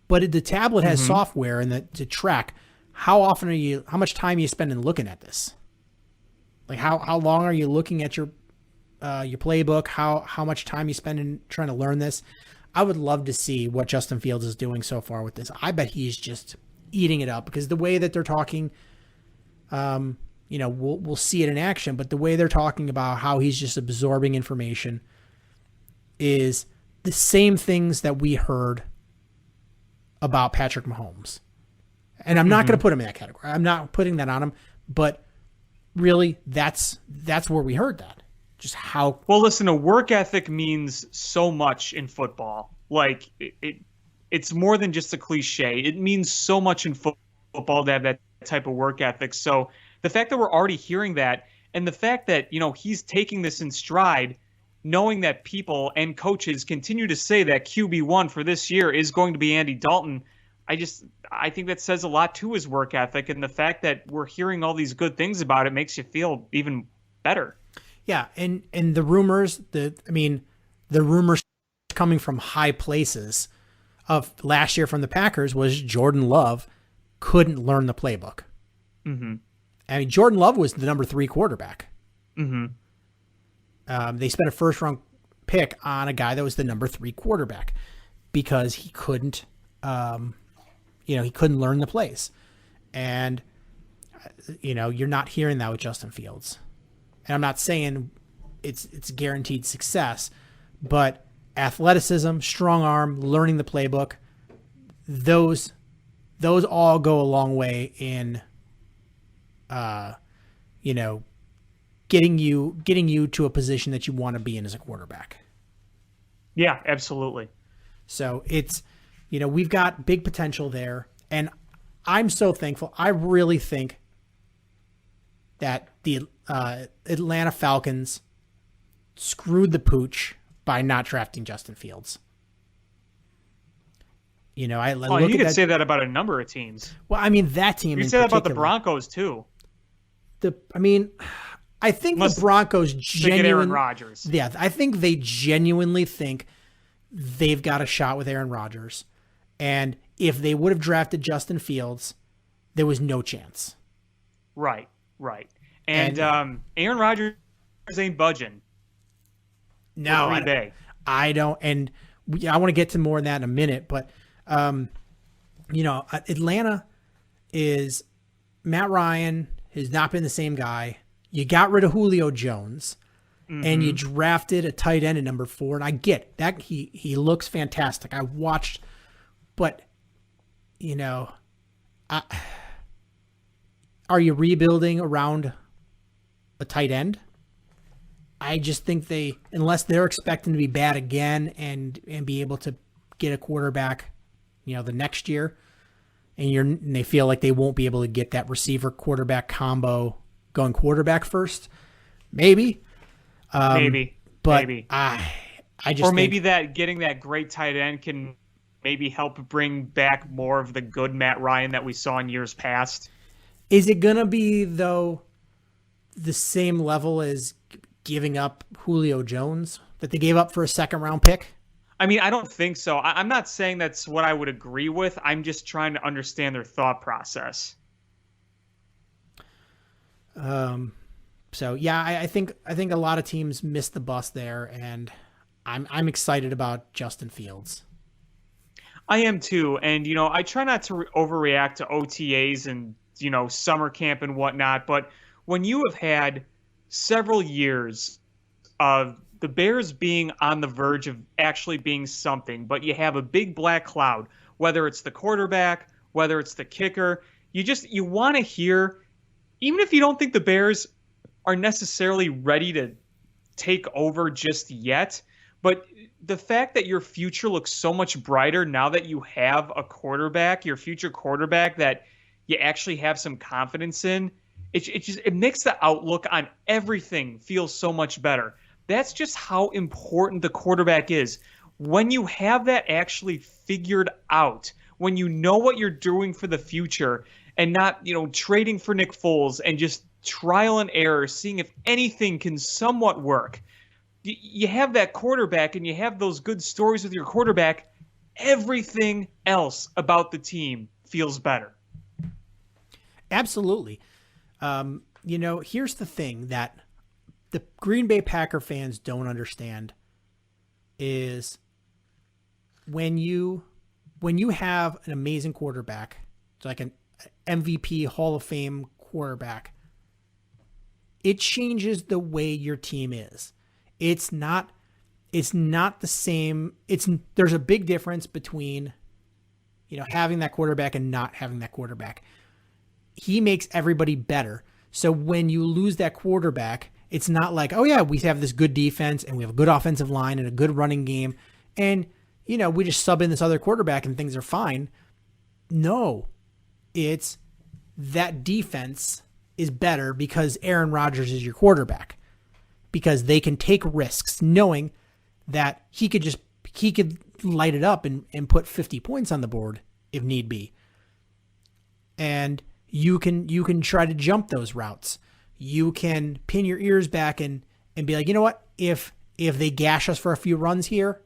But the tablet has software to track how much time are you spending looking at this? Like how long are you looking at your playbook? How much time you spending trying to learn this? I would love to see what Justin Fields is doing so far with this. I bet he's just eating it up, because the way that they're talking, you know, we'll see it in action, but the way they're talking about how he's just absorbing information is the same things that we heard about Patrick Mahomes. And I'm not going to put him in that category. I'm not putting that on him, but really that's where we heard that. Just how well. Listen, a work ethic means so much in football. Like it's more than just a cliche. It means so much in football to have that type of work ethic. So the fact that we're already hearing that, and the fact that, you know, he's taking this in stride, knowing that people and coaches continue to say that QB1 for this year is going to be Andy Dalton, I think that says a lot to his work ethic, and the fact that we're hearing all these good things about it makes you feel even better. Yeah, and the rumors, the rumors coming from high places of last year from the Packers was Jordan Love couldn't learn the playbook. Mm-hmm. I mean, Jordan Love was the number 3 quarterback. Mm-hmm. They spent a first-round pick on a guy that was the number 3 quarterback because he couldn't, he couldn't learn the plays. And, you know, you're not hearing that with Justin Fields. And I'm not saying it's guaranteed success, but athleticism, strong arm, learning the playbook, those all go a long way in, getting you to a position that you want to be in as a quarterback. Yeah, absolutely. So it's, you know, we've got big potential there, and I'm so thankful. I really think that the Atlanta Falcons screwed the pooch by not drafting Justin Fields. You know, you could say that about a number of teams. Well, I mean, that team. You could say that about the Broncos too. I think the Broncos genuinely. Aaron Rodgers. Yeah, I think they genuinely think they've got a shot with Aaron Rodgers, and if they would have drafted Justin Fields, there was no chance. Right. And Aaron Rodgers ain't budging. No, I don't. And I want to get to more of that in a minute, but Atlanta is Matt Ryan has not been the same guy. You got rid of Julio Jones, and you drafted a tight end at number 4. And I get that he looks fantastic. I watched, but are you rebuilding around a tight end? I just think unless they're expecting to be bad again and be able to get a quarterback, the next year, and they feel like they won't be able to get that receiver quarterback combo going quarterback first, maybe. Maybe. I just maybe that getting that great tight end can maybe help bring back more of the good Matt Ryan that we saw in years past. Is it going to be, though, the same level as giving up Julio Jones that they gave up for a second-round pick? I mean, I don't think so. I'm not saying that's what I would agree with. I'm just trying to understand their thought process. So yeah, I think a lot of teams missed the bus there, and I'm excited about Justin Fields. I am too, and I try not to overreact to OTAs and summer camp and whatnot. But when you have had several years of the Bears being on the verge of actually being something, but you have a big black cloud, whether it's the quarterback, whether it's the kicker, you want to hear, even if you don't think the Bears are necessarily ready to take over just yet, but the fact that your future looks so much brighter now that you have a quarterback, your future quarterback that you actually have some confidence in, it makes the outlook on everything feel so much better. That's just how important the quarterback is. When you have that actually figured out, when you know what you're doing for the future and not, trading for Nick Foles and just trial and error, seeing if anything can somewhat work. You have that quarterback and you have those good stories with your quarterback, everything else about the team feels better. Absolutely. Here's the thing that the Green Bay Packer fans don't understand is when you have an amazing quarterback, like an MVP Hall of Fame quarterback, it changes the way your team is. It's not the same. There's a big difference between, having that quarterback and not having that quarterback. He makes everybody better. So when you lose that quarterback, it's not like, oh yeah, we have this good defense and we have a good offensive line and a good running game, and we just sub in this other quarterback and things are fine. No, it's that defense is better because Aaron Rodgers is your quarterback, because they can take risks knowing that he could light it up and put 50 points on the board if need be. And you can try to jump those routes. You can pin your ears back and be like, you know what? If they gash us for a few runs here,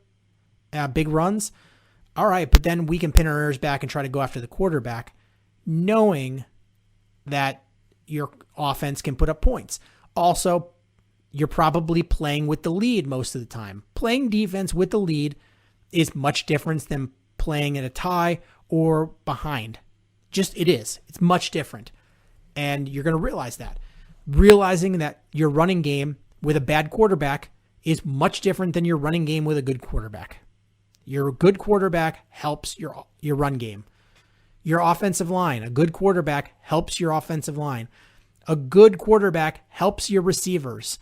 big runs, all right, but then we can pin our ears back and try to go after the quarterback, knowing that your offense can put up points. Also, you're probably playing with the lead most of the time. Playing defense with the lead is much different than playing in a tie or behind. It is. It's much different. And you're going to realize that. Realizing that your running game with a bad quarterback is much different than your running game with a good quarterback. Your good quarterback helps your run game. Your offensive line, a good quarterback helps your offensive line. A good quarterback helps your receivers.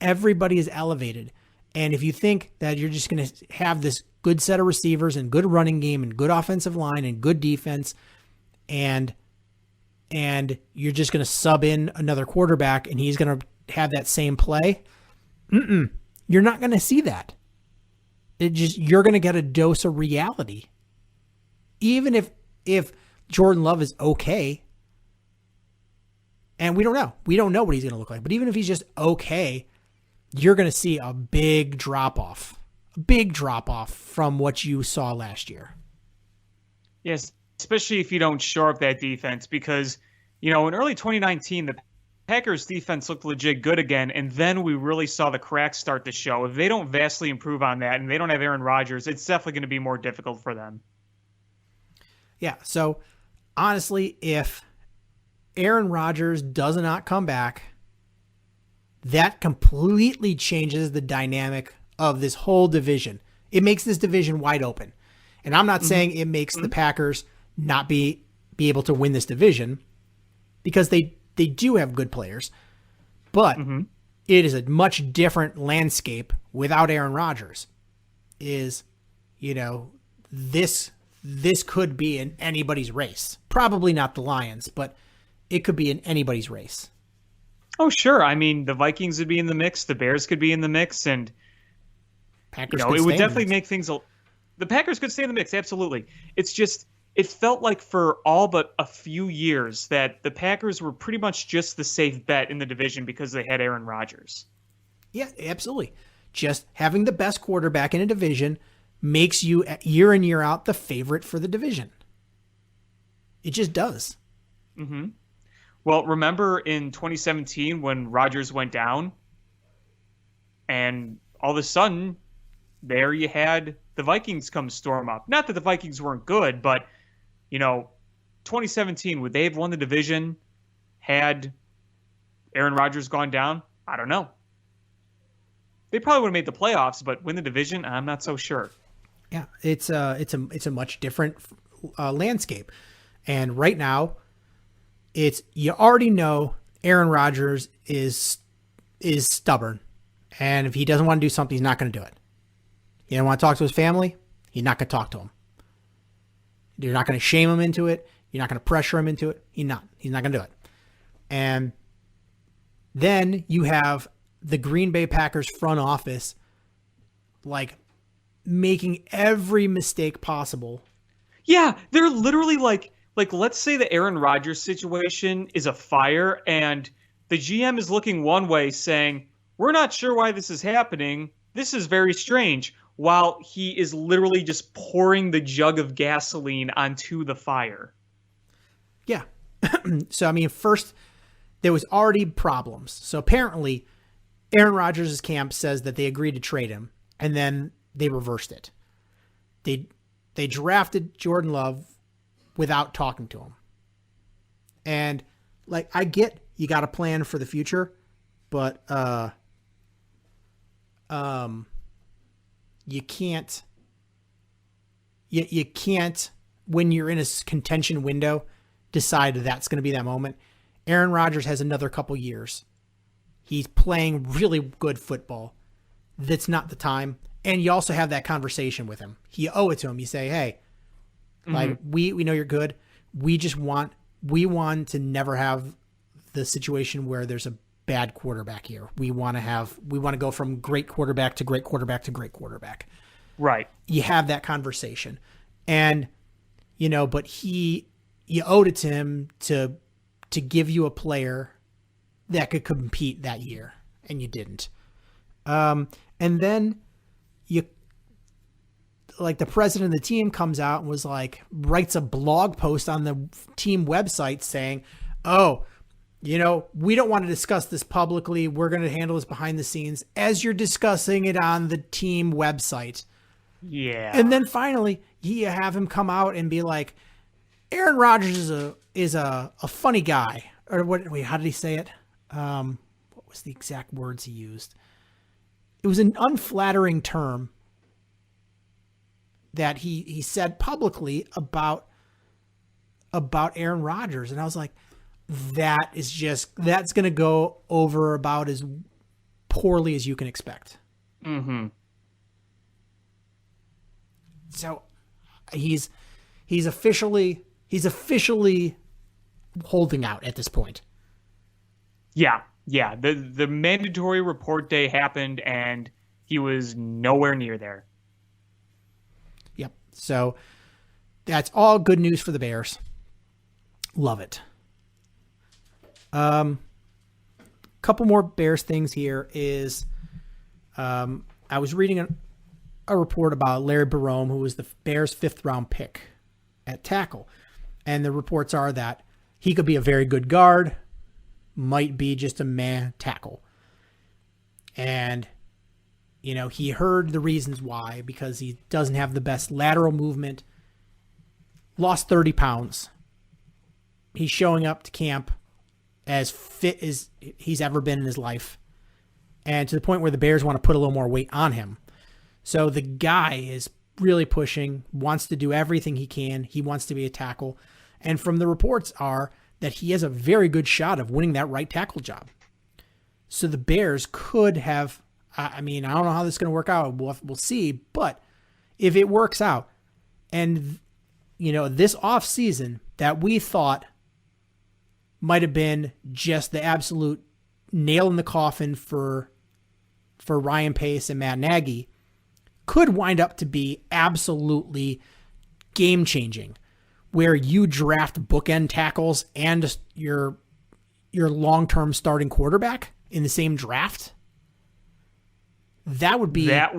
Everybody is elevated. And if you think that you're just going to have this good set of receivers and good running game and good offensive line and good defense, and you're just going to sub in another quarterback and he's going to have that same play, you're not going to see that. You're going to get a dose of reality. Even if Jordan Love is okay, and we don't know what he's going to look like, but even if he's just okay, you're going to see a big drop off from what you saw last year. Yes, especially if you don't shore up that defense, because, in early 2019, the Packers defense looked legit good again, and then we really saw the cracks start to show. If they don't vastly improve on that and they don't have Aaron Rodgers, it's definitely going to be more difficult for them. Yeah, so honestly, if Aaron Rodgers does not come back, that completely changes the dynamic of this whole division. It makes this division wide open. And I'm not saying it makes the Packers not be able to win this division, because they do have good players, but it is a much different landscape without Aaron Rodgers. This could be in anybody's race. Probably not the Lions, but it could be in anybody's race. Oh, sure. I mean, the Vikings would be in the mix. The Bears could be in the mix. And Packers it would definitely make things The Packers could stay in the mix, absolutely. It's just, it felt like for all but a few years that the Packers were pretty much just the safe bet in the division because they had Aaron Rodgers. Yeah, absolutely. Just having the best quarterback in a division makes you year in, year out the favorite for the division. It just does. Mm-hmm. Well, remember in 2017 when Rodgers went down and all of a sudden there you had the Vikings come storm up. Not that the Vikings weren't good, but, 2017, would they have won the division had Aaron Rodgers gone down? I don't know. They probably would have made the playoffs, but win the division, I'm not so sure. Yeah, it's a much different landscape. And right now, you already know Aaron Rodgers is stubborn. And if he doesn't want to do something, he's not going to do it. He doesn't want to talk to his family, he's not going to talk to him. You're not going to shame him into it. You're not going to pressure him into it. He's not going to do it. And then you have the Green Bay Packers front office, like, making every mistake possible. Yeah, they're literally like let's say the Aaron Rodgers situation is a fire and the GM is looking one way saying, we're not sure why this is happening. This is very strange. While he is literally just pouring the jug of gasoline onto the fire. Yeah. So, I mean, first, there was already problems. So apparently, Aaron Rodgers' camp says that they agreed to trade him, and then they reversed it. They drafted Jordan Love without talking to him. And, like, I get you got a plan for the future, but you can't when you're in a contention window decide that's going to be that moment. Aaron Rodgers has another couple years. He's playing really good football. That's not the time. And you also have that conversation with him. You owe it to him. You say, hey, like, we know you're good. We want to never have the situation where there's a bad quarterback here. We want to go from great quarterback to great quarterback to great quarterback. Right. You have that conversation. And, but you owed it to him to give you a player that could compete that year, and you didn't. And then the president of the team comes out and writes a blog post on the team website saying, oh, we don't want to discuss this publicly. We're going to handle this behind the scenes as you're discussing it on the team website. Yeah. And then finally, you have him come out and be like, Aaron Rodgers is a funny guy. Or what? Wait, how did he say it? What was the exact words he used? It was an unflattering term that he said publicly about Aaron Rodgers. And I was like, that's going to go over about as poorly as you can expect. Mm-hmm. So he's officially holding out at this point. Yeah. The mandatory report day happened and he was nowhere near there. Yep. So that's all good news for the Bears. Love it. Couple more Bears things here is, I was reading a report about Larry Barome, who was the Bears' 5th round pick at tackle. And the reports are that he could be a very good guard, might be just a meh tackle. And, he heard the reasons why, because he doesn't have the best lateral movement, lost 30 pounds. He's showing up to camp as fit as he's ever been in his life. And to the point where the Bears want to put a little more weight on him. So the guy is really pushing, wants to do everything he can. He wants to be a tackle. And from the reports are that he has a very good shot of winning that right tackle job. So the Bears could have, I don't know how this is going to work out. We'll see. But if it works out, and, this offseason that we thought might have been just the absolute nail in the coffin for Ryan Pace and Matt Nagy, could wind up to be absolutely game-changing, where you draft bookend tackles and your long-term starting quarterback in the same draft. That would be a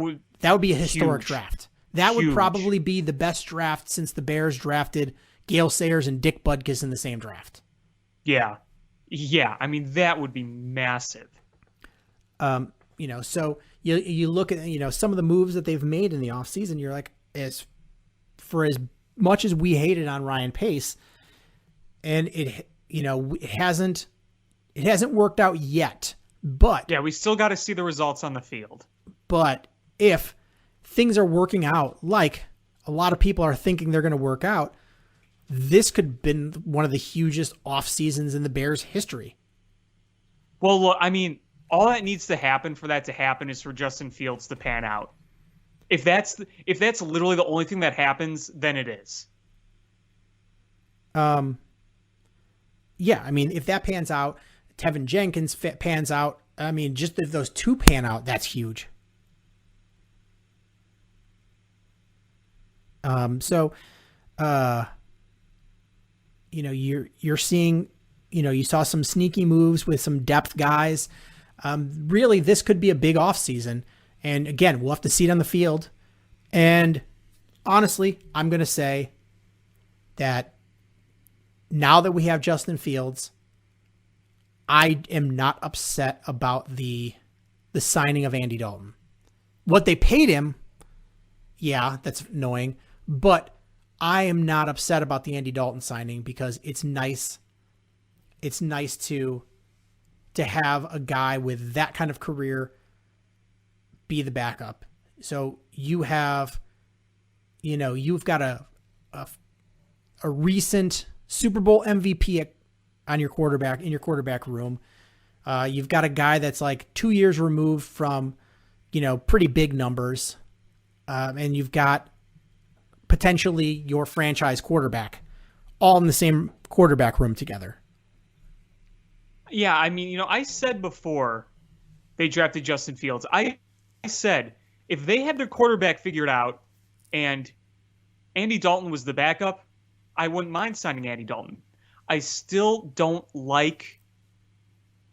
historic draft. That would probably be the best draft since the Bears drafted Gale Sayers and Dick Butkus in the same draft. Yeah. I mean, that would be massive. So you look at, some of the moves that they've made in the offseason, you're like, as much as we hated on Ryan Pace, and it hasn't worked out yet, but yeah, we still got to see the results on the field. But if things are working out like a lot of people are thinking they're going to work out, this could have been one of the hugest off seasons in the Bears' history. Well, look, I mean, all that needs to happen for that to happen is for Justin Fields to pan out. If that's literally the only thing that happens, then it is. Yeah, I mean, if that pans out, Tevin Jenkins pans out. I mean, just if those two pan out, that's huge. You're seeing, you saw some sneaky moves with some depth guys. Really, this could be a big offseason. And again, we'll have to see it on the field. And honestly, I'm going to say that now that we have Justin Fields, I am not upset about the signing of Andy Dalton. What they paid him, yeah, that's annoying. But I am not upset about the Andy Dalton signing because it's nice. It's nice to have a guy with that kind of career be the backup. So you have, you've got a recent Super Bowl MVP in your quarterback room. You've got a guy that's like 2 years removed from, pretty big numbers. And you've got potentially your franchise quarterback all in the same quarterback room together. Yeah, I mean, I said before they drafted Justin Fields, I said if they had their quarterback figured out and Andy Dalton was the backup, I wouldn't mind signing Andy Dalton. I still don't like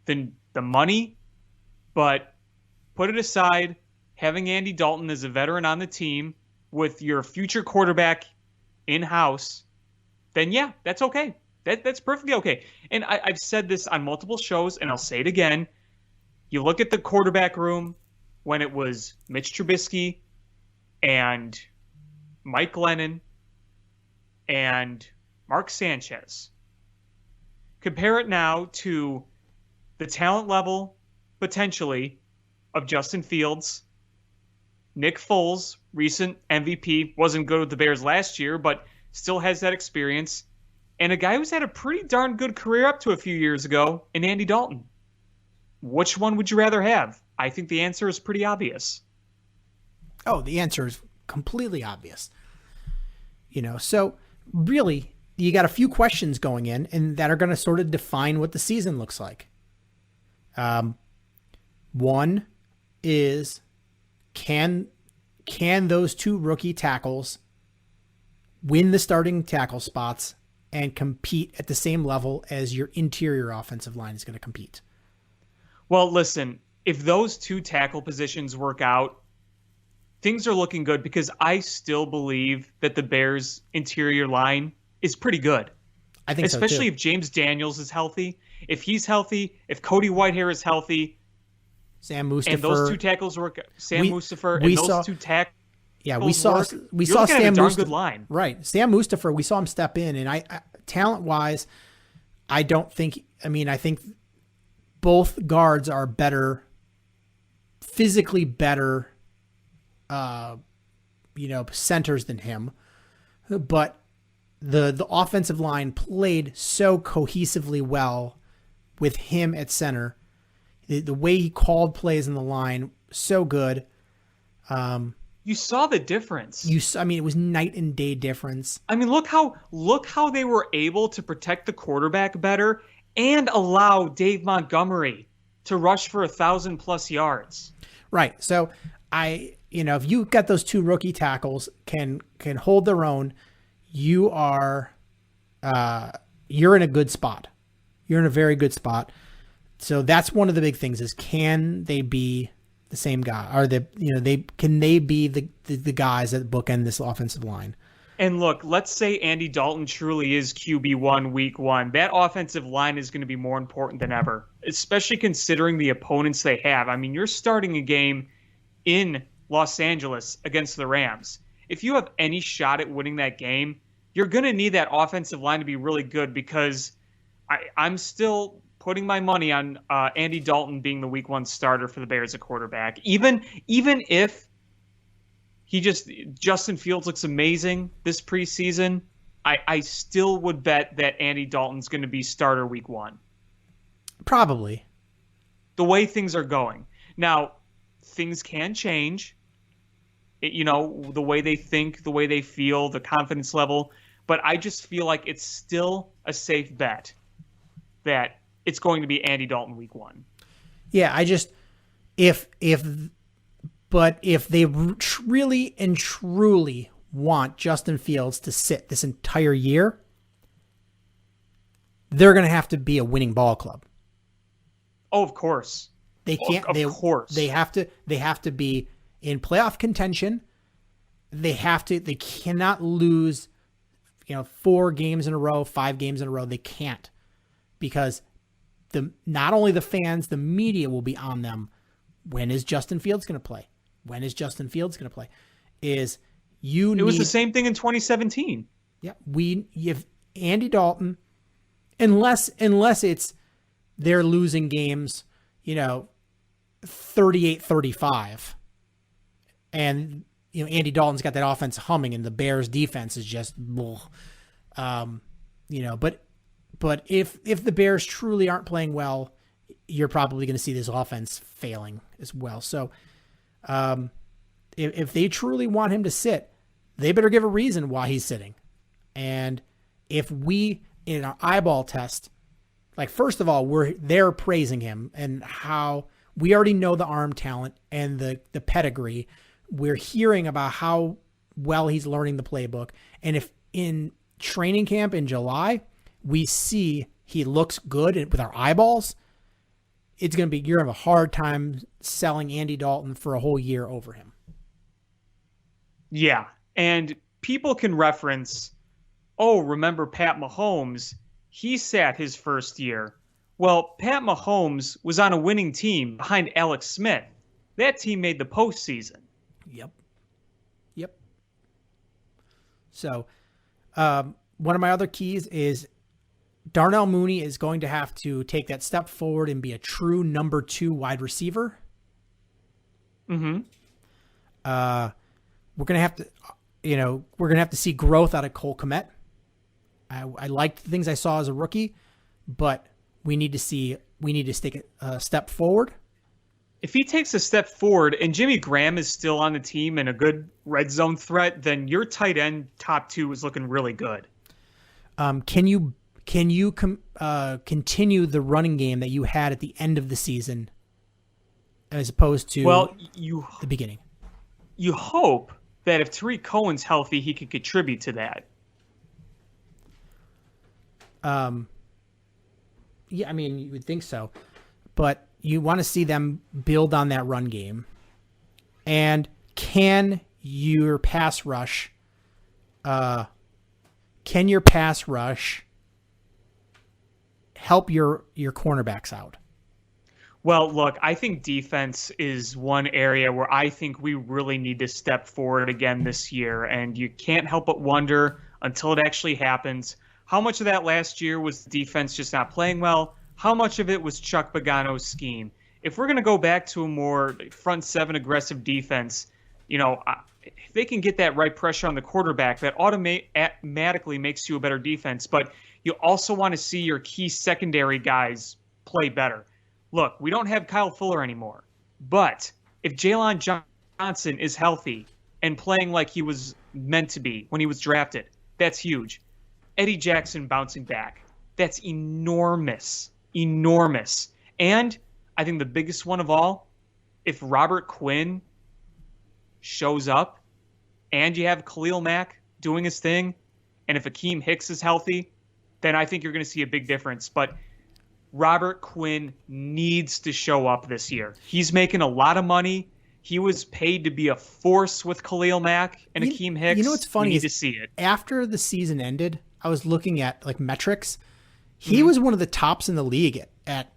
the money, but put it aside, having Andy Dalton as a veteran on the team with your future quarterback in-house, then yeah, that's okay. That's perfectly okay. And I've said this on multiple shows, and I'll say it again. You look at the quarterback room when it was Mitch Trubisky and Mike Glennon and Mark Sanchez. Compare it now to the talent level, potentially, of Justin Fields, Nick Foles, recent MVP, wasn't good with the Bears last year, but still has that experience, and a guy who's had a pretty darn good career up to a few years ago in Andy Dalton. Which one would you rather have? I think the answer is pretty obvious. Oh, the answer is completely obvious. So really, you got a few questions going in and that are going to sort of define what the season looks like. One is, can those two rookie tackles win the starting tackle spots and compete at the same level as your interior offensive line is going to compete? Well, listen, if those two tackle positions work out, things are looking good because I still believe that the Bears' interior line is pretty good. I think especially so too. If James Daniels is healthy, if he's healthy, if Cody Whitehair is healthy, Sam Mustipher, and those two tackles work, Mustipher, and those two tackles. Yeah, we saw Sam Mustipher. Good line. Right, Sam Mustipher. We saw him step in, and I talent wise, I don't think. I mean, I think both guards are better, physically better, centers than him, but the offensive line played so cohesively well with him at center. The way he called plays in the line, so good. You saw the difference. It was night and day difference. I mean, look how they were able to protect the quarterback better and allow Dave Montgomery to rush for 1,000+ yards. Right. So I if you got those two rookie tackles can hold their own, you are, you're in a good spot. You're in a very good spot. So that's one of the big things is, can they be the same guy? Are can they be the guys that bookend this offensive line? And look, let's say Andy Dalton truly is QB1 week 1. That offensive line is going to be more important than ever, especially considering the opponents they have. I mean, you're starting a game in Los Angeles against the Rams. If you have any shot at winning that game, you're going to need that offensive line to be really good, because I'm still putting my money on Andy Dalton being the week 1 starter for the Bears at quarterback. Even if Justin Fields looks amazing this preseason, I still would bet that Andy Dalton's going to be starter week 1. Probably. The way things are going. Now, things can change. The way they think, the way they feel, the confidence level. But I just feel like it's still a safe bet that it's going to be Andy Dalton week 1. Yeah, if they really and truly want Justin Fields to sit this entire year, they're going to have to be a winning ball club. Oh, of course. They can't. Of course. They have to be in playoff contention. They cannot lose, 4 games in a row, 5 games in a row. They can't, because not only the fans, the media will be on them. When is Justin Fields going to play? When is Justin Fields going to play? It was the same thing in 2017. Yeah, if Andy Dalton, unless it's they're losing games, 38-35, and Andy Dalton's got that offense humming, and the Bears defense is just, but if the Bears truly aren't playing well, you're probably going to see this offense failing as well. So, if they truly want him to sit, they better give a reason why he's sitting. And if we, in our eyeball test, first of all, they're praising him and how we already know the arm talent and the pedigree. We're hearing about how well he's learning the playbook. And if in training camp in July, we see he looks good with our eyeballs, you're going to have a hard time selling Andy Dalton for a whole year over him. Yeah. And people can reference, remember Pat Mahomes? He sat his first year. Well, Pat Mahomes was on a winning team behind Alex Smith. That team made the postseason. Yep. So, one of my other keys is Darnell Mooney is going to have to take that step forward and be a true number 2 wide receiver. Mm-hmm. We're going to have to see growth out of Cole Kmet. I liked the things I saw as a rookie, but we need to take a step forward. If he takes a step forward and Jimmy Graham is still on the team and a good red zone threat, then your tight end top 2 is looking really good. Can you continue the running game that you had at the end of the season as opposed to the beginning? You hope that if Tariq Cohen's healthy, he can contribute to that. Yeah, I mean, you would think so, but you want to see them build on that run game. And can your pass rush help your cornerbacks out? Well, look, I think defense is one area where I think we really need to step forward again this year. And you can't help but wonder, until it actually happens, how much of that last year was the defense just not playing well? How much of it was Chuck Pagano's scheme? If we're going to go back to a more front 7 aggressive defense, if they can get that right pressure on the quarterback, that automatically makes you a better defense. But you also want to see your key secondary guys play better. Look, we don't have Kyle Fuller anymore. But if Jalen Johnson is healthy and playing like he was meant to be when he was drafted, that's huge. Eddie Jackson bouncing back, that's enormous. Enormous. And I think the biggest one of all, if Robert Quinn shows up and you have Khalil Mack doing his thing, and if Akeem Hicks is healthy, then I think you're going to see a big difference. But Robert Quinn needs to show up this year. He's making a lot of money. He was paid to be a force with Khalil Mack and Akeem Hicks. You know what's funny We need is to see it. after the season ended, I was looking at like metrics. He was one of the tops in the league at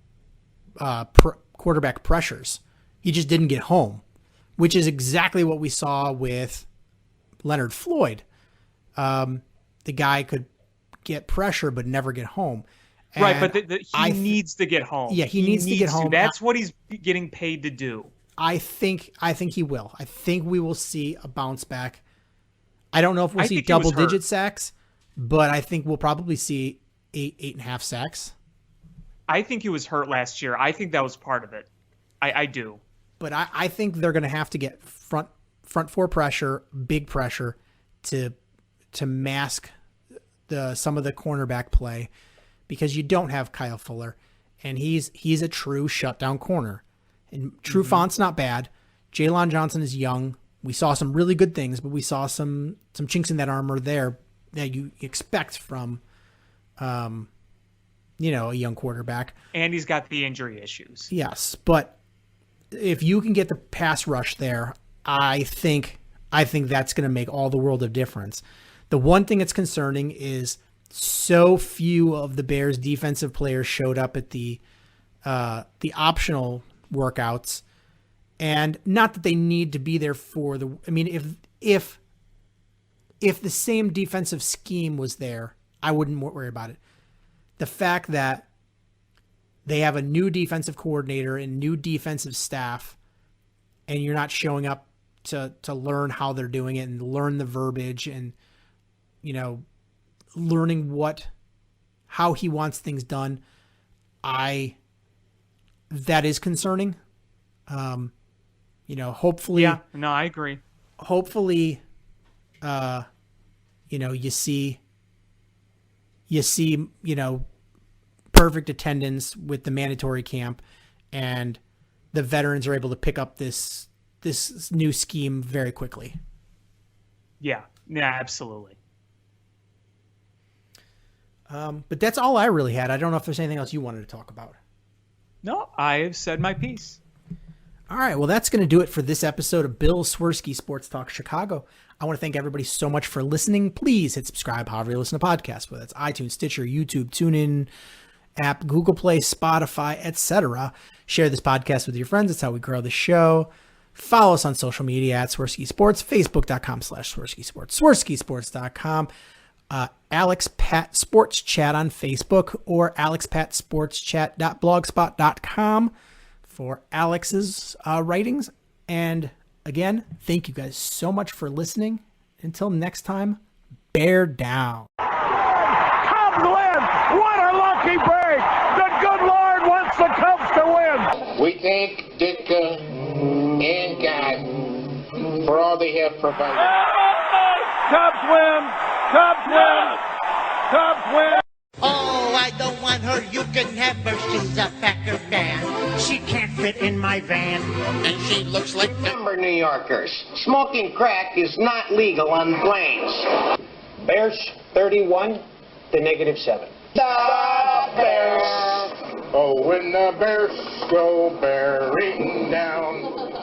quarterback pressures. He just didn't get home, which is exactly what we saw with Leonard Floyd. The guy could get pressure but never get home. And Right, but he needs to get home. Yeah, he needs to get home. That's what he's getting paid to do. I think he will. I think we will see a bounce back. I don't know if we'll see double-digit sacks, but I think we'll probably see 8.5 sacks. I think he was hurt last year. I think that was part of it. I do. But I think they're going to have to get front four pressure, big pressure, to mask some of the cornerback play, because you don't have Kyle Fuller, and he's a true shutdown corner. And Trufant's not bad. Jalen Johnson is young. We saw some really good things, but we saw some chinks in that armor there that you expect from, a young quarterback. And he's got the injury issues. Yes, but if you can get the pass rush there, I think that's going to make all the world of difference. The one thing that's concerning is so few of the Bears' defensive players showed up at the optional workouts, and not that they need to be there for the. I mean, if the same defensive scheme was there, I wouldn't worry about it. The fact that they have a new defensive coordinator and new defensive staff, and you're not showing up to learn how they're doing it and learn the verbiage and, learning how he wants things done, that is concerning. Hopefully. Yeah, no, I agree. Hopefully, you see, perfect attendance with the mandatory camp, and the veterans are able to pick up this new scheme very quickly. Yeah, absolutely. But that's all I really had. I don't know if there's anything else you wanted to talk about. No, I have said my piece. All right, well, that's going to do it for this episode of Bill Swerski Sports Talk Chicago. I want to thank everybody so much for listening. Please hit subscribe however you listen to podcasts, whether it's iTunes, Stitcher, YouTube, TuneIn app, Google Play, Spotify, etc. Share this podcast with your friends. That's how we grow the show. Follow us on social media at Swerski Sports, Facebook.com/Swerski Sports, SwerskiSports.com, Alex Pat Sports Chat on Facebook, or AlexPatSportsChat.blogspot.com for Alex's writings. And again, thank you guys so much for listening. Until next time, bear down. Cubs win! What a lucky break! The good Lord wants the Cubs to win! We thank Ditka and God for all they have provided. Cubs win! Cubs win! Cubs win! Oh, I don't want her. You can have her. She's a Packer fan. She can't fit in my van. And she looks like number New Yorkers. Smoking crack is not legal on planes. Bears 31 to -7. The Bears! Oh, when the Bears go bearing down.